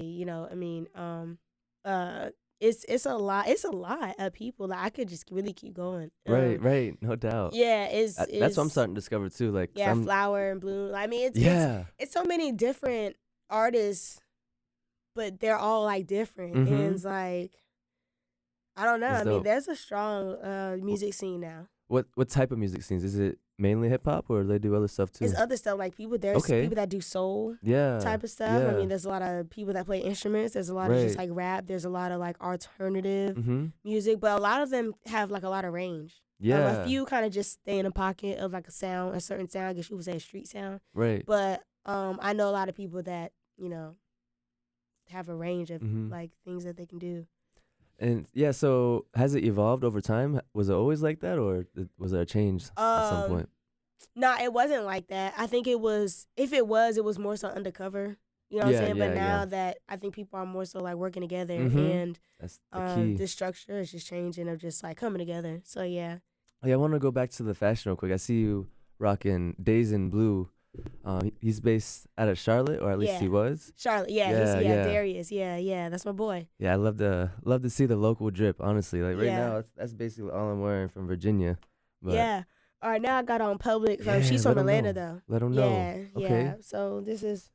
It's a lot. It's a lot of people. Like I could just really keep going. Right. Right. No doubt. Yeah, it's That's what I'm starting to discover too. Like. Yeah, some, Flower and Bloom. I mean, Yeah. it's so many different artists, but they're all like different, Mhm. and it's like I don't know. That's I mean, dope. there's a strong music scene now. What type of music scenes? Is it mainly hip hop or do they do other stuff too? There's other stuff like there's Okay. people that do soul Yeah. type of stuff. Yeah. I mean, there's a lot of people that play instruments. There's a lot of just Right. like rap. There's a lot of like alternative Mm-hmm. music, but a lot of them have like a lot of range. Yeah. A few kind of just stay in a pocket of like a certain sound. I guess you would say a street sound. Right. But I know a lot of people that have a range of Mhm. like things that they can do. And yeah, so has it evolved over time? Was it always like that, or was there a change at some point? Nah, it wasn't like that. I think it was. If it was more so undercover. You know what Yeah, I'm saying? But yeah, now yeah. that I think people are more so like working together Mhm. and That's the key. the structure is just changing of just like coming together. So yeah. Oh, yeah, I want to go back to the fashion real quick. I see you rocking Days in Blue. He's based out of Charlotte, or at least Yeah. he was. Charlotte, Yeah, he's yeah. Darius, yeah, that's my boy. Yeah, I love to see the local drip. Honestly, like right Yeah. now, that's basically all I'm wearing from Virginia. But Yeah. All right, now I got on Public. Yeah, She's let from 'em Atlanta know. though. Let 'em know. Yeah, Okay. yeah. So this is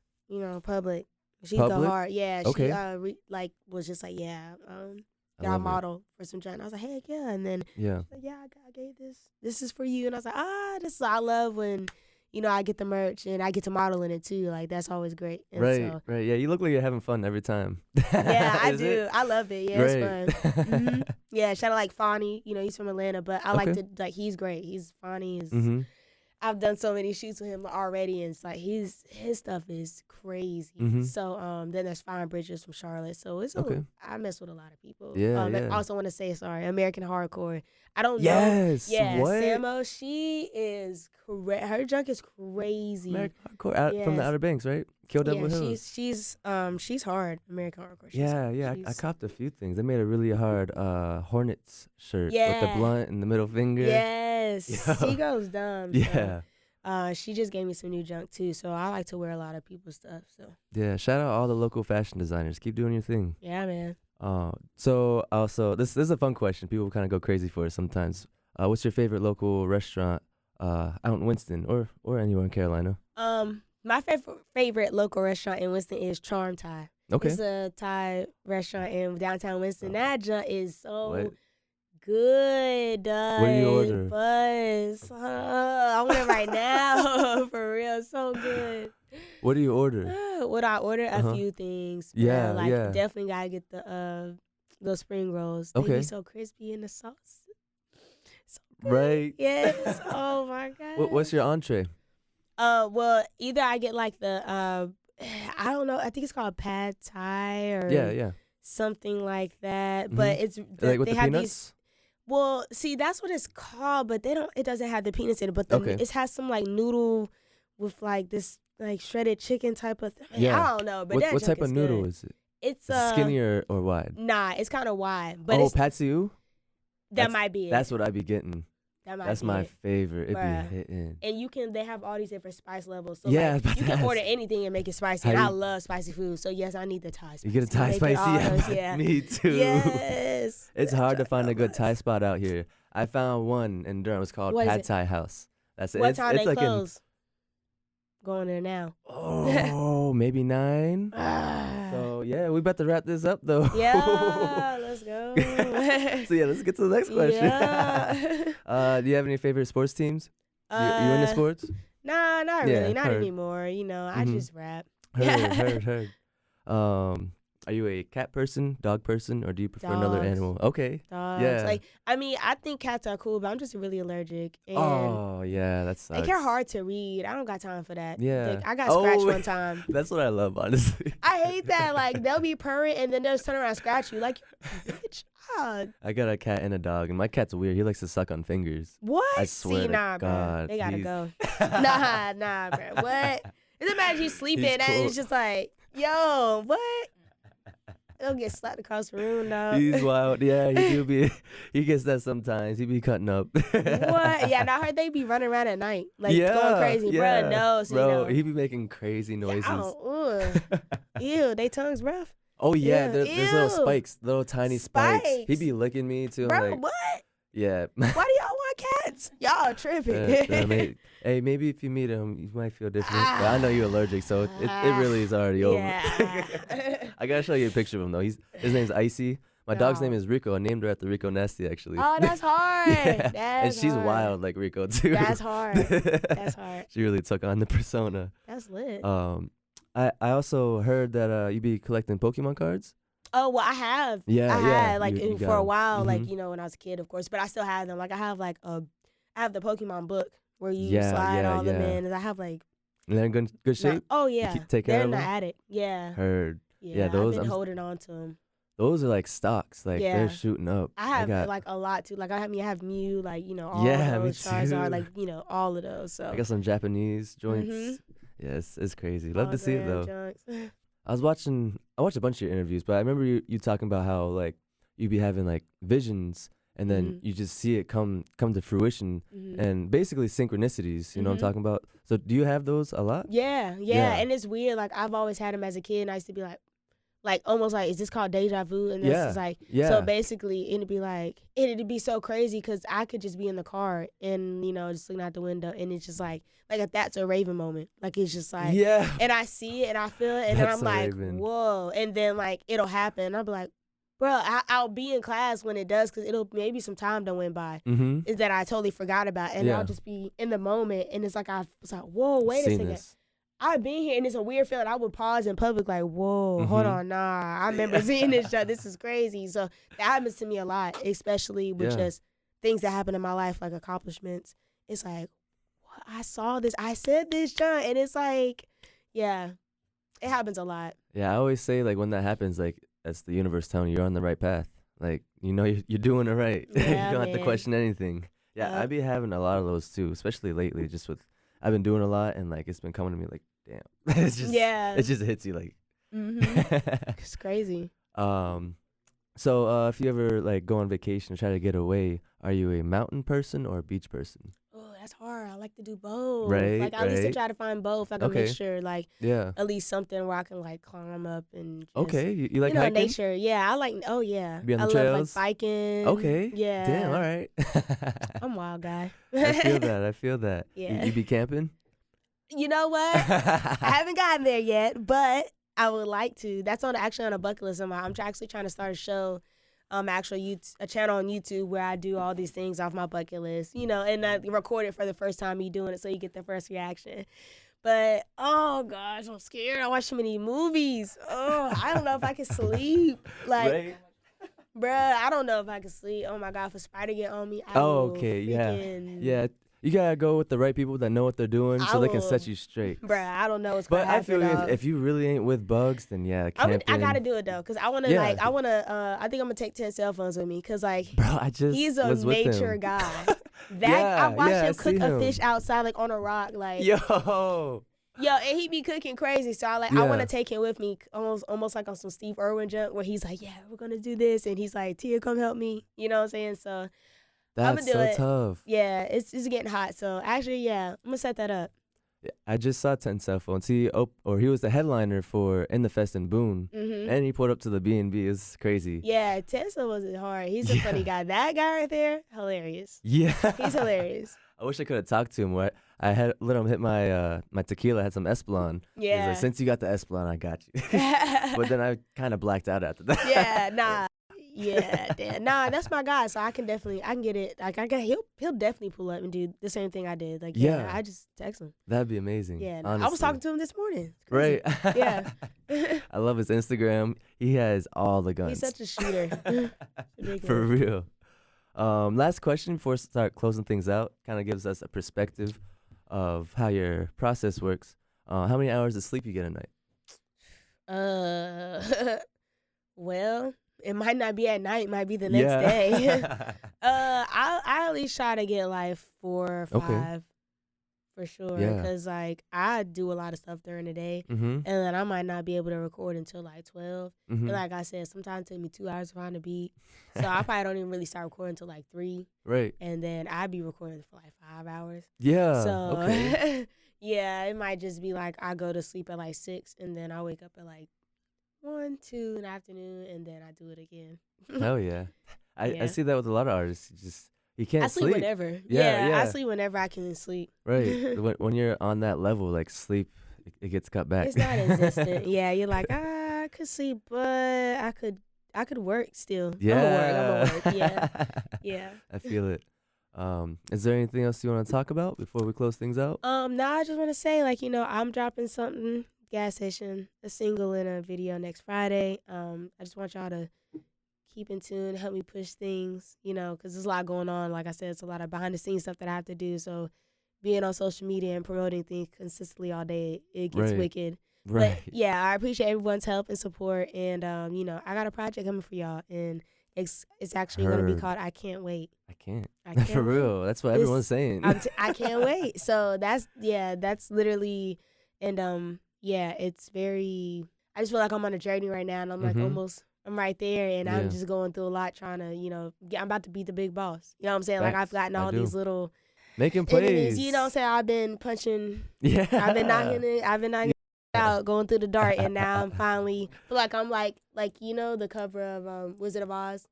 Public. She's Public? the hard. Yeah, Okay. she was just like I got a love it. model for some joint. I was like, heck yeah, and then Yeah. she's like, yeah, I gave this. This is for you, and I was like, I love when I get the merch and I get to model in it too. Like that's always great. And Right. so, Right. Yeah, you look like you're having fun every time. yeah, I Is do. it? I love it. Yeah, it's fun. Right. hmm Yeah, shout out like Fonny. He's from Atlanta, but I like Okay. to he's great. He's Fonny. Mm-hmm. I've done so many shoots with him already, and it's like his stuff is crazy. Mhm. So then there's Fine Bridges from Charlotte. So it's Okay. I mess with a lot of people. Yeah, But yeah. I also want to say sorry, American Hardcore. I don't know. Yes. Yeah, What? Samo, she is her junk is crazy. American Hardcore from the Yes. Outer Banks, right? Kill Devil yeah, Hills. she's hard. American Hardcore. She's Yeah, hard. yeah. I She's- copped a few things. They made a really hard Hornets shirt with the Yeah. blunt and the middle finger. Yes, Yo. she goes dumb. so, Yeah. she just gave me some new junk too, so I like to wear a lot of people's stuff. So Yeah. Shout out all the local fashion designers. Keep doing your thing. yeah, man. So also this is a fun question. People kind of go crazy for it sometimes. What's your favorite local restaurant out in Winston or anywhere in Carolina? My favorite local restaurant in Winston is Charm Thai. Okay. It's a Thai restaurant in downtown Winston. That junk is so What? good. What do you order? Buzz. I want it right now. For real, so good. What do you order? What I order? Uh-huh. A few things. bro. Yeah, like yeah. definitely gotta get the those spring rolls. They Okay. be so crispy in the sauce. So good. Right. Yes. Oh my god. What's your entree? Well, either I get like the I don't know. I think it's called pad thai or Yeah. something like that. But it's Like with they the have peanuts? these. Well, see, that's what it's called, but they don't. It doesn't have the peanuts in it. But Okay. it has some like noodle with like this like shredded chicken type of. Yeah. I don't know, but What that type junk of is noodle good. is it? It's Is it skinny or wide? Nah, it's kind of wide, but Oh, it's Pad See Ew? that might be it. That's what I be getting. That might That's be my it. favorite. It Bruh. be hitting. And they have all these different spice levels. So Yeah, I like, was about you to can order ask. anything and make it spicy. How And I you- love spicy food. So yes, I need the Thai spicy. You get a Thai Make it spicy? all those, Yeah, yeah. me too. Yes. It's That hard to junk find a good so Thai much. spot out here. I found one in Durham. It's called What is Pad it? Thai House. That's it. What it's time it's they like close? Going there now. oh, maybe 9. So yeah, we about to wrap this up though. Yeah, let's go. So yeah, let's get to the next question. Yeah. Do you have any favorite sports teams? You into sports? Nah, not Yeah, really. Not heard. anymore. I Mhm. just rap. Heard. All Are you a cat person, dog person, or do you prefer another Dogs. animal? Okay. Dogs. Yeah. Like, I mean, I think cats are cool, but I'm just really allergic. And Oh yeah, that sucks. like, they're hard to read. I don't got time for that. Yeah. Like, I got scratched Oh. one time. That's what I love, honestly. I hate that. Like, they'll be purring and then they'll just turn around and scratch you. Like, bitch. I got a cat and a dog, and my cat's weird. He likes to suck on fingers. What? I swear See, to nah, bro. God, They gotta he's- go. Nah, bro. What? Just imagine you sleeping He's and cool. it's just like, yo, what? They'll get slapped across the room, dog. He's wild. Yeah, he do be. He gets that sometimes. He be cutting up. What? Yeah, and I heard they be running around at night, like yeah, going crazy. yeah. Bro, no, so Bro, you know. he be making crazy noises. Ew, they tongues rough. Oh yeah, Ew, there's little ew. spikes, little tiny spikes. He Spikes. be licking me too. Bro, Like, what? yeah. Why do y'all want cats? Y'all tripping. Hey, maybe if you meet him, you might feel different. But I know you're allergic, so it really is already over. Yeah. I gotta show you a picture of him though. His name's Icy. My dog's No. name is Rico. I named her after Rico Nasty actually. Oh, that's hard. Yeah. That's And she's hard. wild like Rico too. That's hard. That's hard. She really took on the persona. That's lit. I also heard that you be collecting Pokemon cards. Oh, well, I have. Yeah, I yeah, had, like, you for got a 'em. while, like, Mhm. you know, when I was a kid, of course. But I still have them. Like, I have, like, I have the Pokemon book where you Yeah, slide yeah, all them yeah. in. And I have, like, And they're in good shape. oh, yeah. take care They're of in the them? attic. Yeah. Heard. Yeah, those, I've been I'm- holding on to them. Those are like stocks. Like Yeah. they're shooting up. I have, got, like, a lot, too. Like, I have Mew, like, you know, all Yeah, of me those. Charizard, too. like, you know, all of those. So. I got some Japanese joints. Mhm. Yes, it's crazy. Love to see it though. Junks. I watched a bunch of your interviews, but I remember you talking about how like you be having like visions and then Mhm. you just see it come to fruition Mhm. and basically synchronicities. You know what Mhm. I'm talking about? So do you have those a lot? Yeah, Yeah. and it's weird. Like, I've always had them as a kid, and I used to be like almost like, is this called deja vu? And this Yeah. is like, Yeah. so basically, it'd be like, it'd be so crazy because I could just be in the car and, you know, just looking out the window, and it's just like if that's a Raven moment. Like, it's just like, Yeah. and I see it and I feel it, and then That's I'm so like, Raven. whoa. And then, like, it'll happen. And I'll be like, bro, I'll be in class when it does because it'll maybe some time done went by. Mm-hmm. Is that I totally forgot about, and Yeah. I'll just be in the moment, and it's like I was like, whoa, wait a Seen second. this. I've been here, and it's a weird feeling. I would pause in public, like, whoa, hold Mhm. on, nah. I remember seeing this show. This is crazy. So that happens to me a lot, especially with Yeah. just things that happen in my life, like accomplishments. It's like, what? I saw this. I said this, John. And it's like, yeah, it happens a lot. Yeah, I always say like when that happens, like that's the universe telling you you're on the right path. Like you know you're doing it right. Yeah, you don't have to man. question anything. Yeah, Yup. I be having a lot of those too, especially lately. Just with I've been doing a lot and like it's been coming to me like damn. It's just Yeah. It just hits you like. hmm It's crazy. So if you ever like go on vacation or try to get away, are you a mountain person or a beach person? Oh, that's hard. I like to do both. Right, Like, I at least to right. try to find both. I can make Okay. sure, like, Yeah. at least something where I can, like, climb up and just, Okay, you like you know, hiking? nature. Yeah, I like. Oh yeah, Be on I the love trails? like biking. Okay. Yeah. Damn. All right. I'm a wild guy. I feel that. I feel that. Yeah. You be camping? You know what? I haven't gotten there yet, but I would like to. That's actually on a bucket list of mine. I'm actually trying to start a show, a channel on YouTube where I do all these things off my bucket list. You know, and I record it for the first time. Me doing it, so you get the first reaction. But oh gosh, I'm scared. I watch too many movies. Oh, I don't know if I can sleep. Like. Right? Bruh, I don't know if I can sleep. Oh my God, if a spider get on me, I Oh, will okay, yeah. freaking- Yeah. You gotta go with the right people that know what they're doing, so I they can will- set you straight. Bruh, I don't know what's gonna But I happen. feel you, dog. if you really ain't with bugs, then yeah, I camping. gotta do it though, cause I wanna Yeah. I think I'm gonna take 10 cell phones with me, cause like Bro, I just he's a was with nature him. guy. Yeah, I watched yeah, I him cook see a him. fish outside like on a rock, like Yo. and he be cooking crazy. So I Yeah. want to take him with me, almost like on some Steve Irwin junk, where he's like, yeah, we're gonna do this, and he's like, Tia, come help me. You know what I'm saying? So That's do so it. tough. yeah, it's getting hot. So actually, yeah, I'm gonna set that up. I just saw 10 cell phones. He was the headliner for In the Fest in Boone, Mm-hmm. and he pulled up to the B&B. It's crazy. Yeah, Tesla wasn't hard. He's a Yeah. funny guy. That guy right there, hilarious. Yeah. He's hilarious. I wish I could have talked to him. Where I had let him hit my my tequila. I had some Espolon. He's Yeah. like, since you got the Espolon, I got you. But then I kind of blacked out after that. Yeah, nah. Yeah, damn. Nah, that's my guy, so I can get it. Like he'll definitely pull up and do the same thing I did. Like Yeah. I just text him. That'd be amazing. Yeah, honestly. I was talking to him this morning. It's Right. crazy. Yeah. I love his Instagram. He has all the guns. He's such a shooter. For real. Last question before we start closing things out. Kind of gives us a perspective of how your process works. How many hours of sleep you get a night? Well, it might not be at night. It might be the next day. I at least try to get like 4 or 5 Okay. for sure. Yeah. Because like I do a lot of stuff during the day, Mm-hmm. and then I might not be able to record until like 12. Mm-hmm. And like I said, sometimes it take me 2 hours to find a beat. So I probably don't even really start recording until like 3, Right. and then I'd be recording for like 5 hours. Yeah. So Okay. yeah, it might just be like I go to sleep at like 6, and then I wake up at like 1, 2 in the afternoon, and then I do it again. Hell yeah. I Yeah. see that with a lot of artists. You can't I sleep whenever. Yeah, yeah. I sleep whenever I can sleep. Right. when you're on that level, like sleep, it gets cut back. It's not existent. Yeah, you're like, I could sleep, but I could work still. Yeah. I'm gonna work. Yeah. Yeah. I feel it. Is there anything else you want to talk about before we close things out? No, I just want to say, like, I'm dropping something, Gas Station, a single and a video next Friday. I just want y'all to keep in tune, help me push things, because there's a lot going on. Like I said, it's a lot of behind the scenes stuff that I have to do. So being on social media and promoting things consistently all day, it gets Right. wicked. Right. But yeah, I appreciate everyone's help and support. And, I got a project coming for y'all. And it's actually going to be Heard. called I Can't Wait. I can't. I can't For wait. real. That's what This- everyone's saying. I can't wait. So that's literally, and it's very, I just feel like I'm on a journey right now, and I'm like Mhm. I'm right there, and Yeah. I'm just going through a lot trying to, I'm about to beat the big boss. You know what I'm saying? Like I've Facts. gotten I all do. these little Making enemies, plays. you know what I'm saying? I've been punching, Yeah. I've been knocking it out, going through the dart, and now I'm finally, feel like I'm like the cover of Wizard of Oz,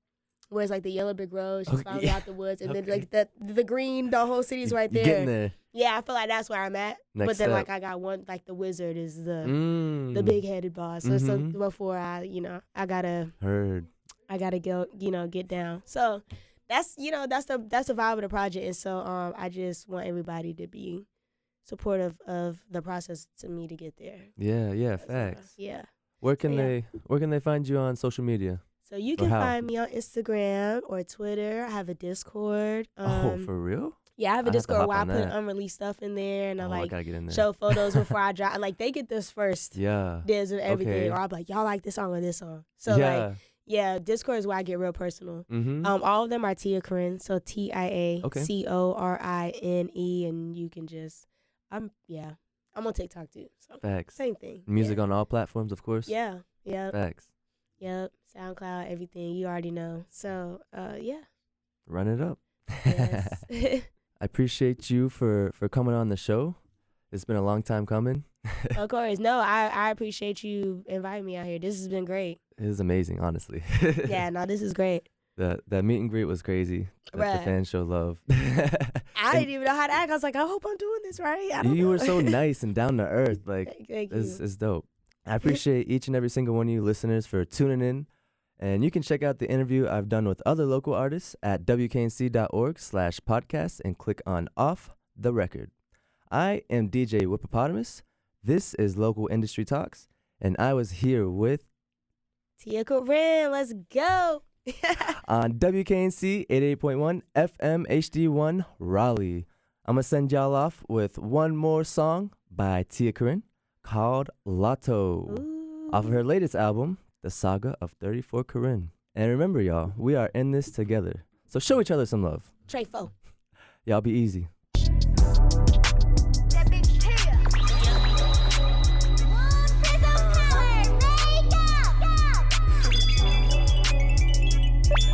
where it's like the yellow brick road, she's Okay, finally yeah. out the woods, and Okay. then like the green, the whole city's right You're there. getting there. Yeah, I feel like that's where I'm at. Next but then step. like I got one, like the wizard is the Mm. big headed boss. So Mhm. before I Heard. go, get down. So that's that's the vibe of the project. And so I just want everybody to be supportive of the process to me to get there. Yeah, So, facts. yeah. Where can yeah. they find you on social media? So you Or can how? find me on Instagram or Twitter. I have a Discord. Oh, for real? Yeah, I have a I have to Discord hop where I on put that. unreleased stuff in there, and I I like gotta get in there. show photos before I drop. Like they get this first. Yeah. There's everything, Okay. or I'll be like, y'all like this song or this song. So yeah. like, yeah, Discord is where I get real personal. Mm-hmm. All of them are Tia Corinne, so TIACORINE, and you can just, I'm on TikTok too. So Facts. same thing. Music on all platforms, of course. Yeah, yep, Facts. SoundCloud, everything. You already know. So yeah, Run it up. yes. I appreciate you for coming on the show. It's been a long time coming. Of course. No, I appreciate you inviting me out here. This has been great. It was amazing, honestly. Yeah, no, this is great. That meet and greet was crazy. That the Right. fans showed love. I didn't even know how to act. I was like, I hope I'm doing this right. I don't You know. were so nice and down to earth. Like, Thank you. it's dope. I appreciate each and every single one of you listeners for tuning in. And you can check out the interview I've done with other local artists at wknc.org/podcast and click on Off the Record. I am DJ Whippopotamus. This is Local Industry Talks. And I was here with Tia Corinne, let's go. on WKNC 88.1 FM HD1 Raleigh. I'm going to send y'all off with one more song by Tia Corinne called Lotto Ooh. off of her latest album, The Saga of 34 Corinne. And remember, y'all, we are in this together. So show each other some love. Trefo. Y'all be easy. That bitch Tia. One piece of color,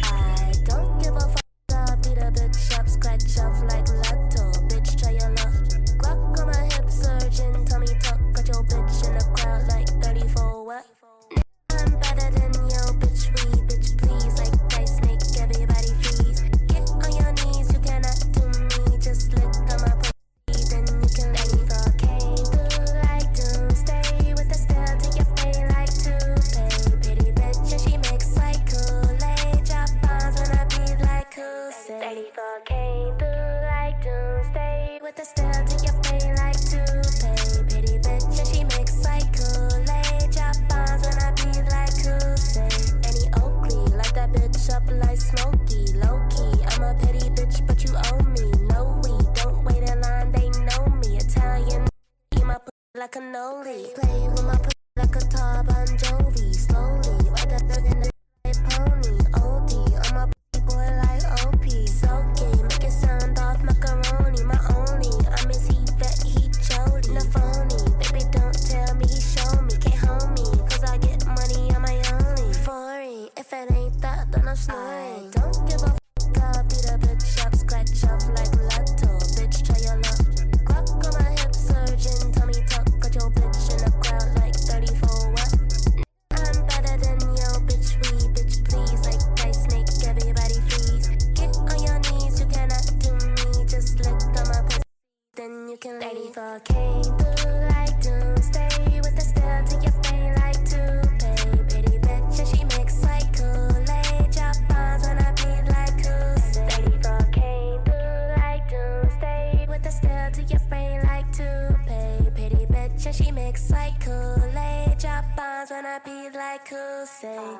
I don't give a fuck. I'll beat a bitch up, scratch off like Lotto. Bitch, try your luck. Glock on my hip, surgeon, tummy tuck. Got your bitch in the crowd like 34 what? I'm better than yo, bitch, bitch, please. Like dice, make everybody freeze. Get on your knees, you cannot do me. Just like cannoli. Play with my pussy like a Tar Bon Jovi. Slowly, ride that dirt in the pony. OD on my pussy boy like OP. Soaking, make it sound off macaroni. My only, I miss he vet, he chody. No phony, baby don't tell me, he show me. Can't hold me, cause I get money on my only. Foreign, if it ain't that, then I'm snoring. Don't give a f***, I'll beat a bitch up, scratch off like Lotto. Bitch, try your luck. Glock on my hip, surgeon, tummy tuck. Got your bitch in the crowd like 34 what? I'm better than yo, bitch, we, bitch, please. Like dice snake, everybody freeze. Get on your knees, you cannot do me. Just lick on my pussy, then you can leave. 34 came through like doomsday. With the stare to your brain like toupee. Pretty bitch, and she mix like Kool-Aid. Drop bombs when I beat like Kool-Aid. 34 came through like doomsday. With the stare to your brain like toupee. Pretty bitch, and she mix like Kool-Aid. Drop bombs when I beat like Kool-Aid.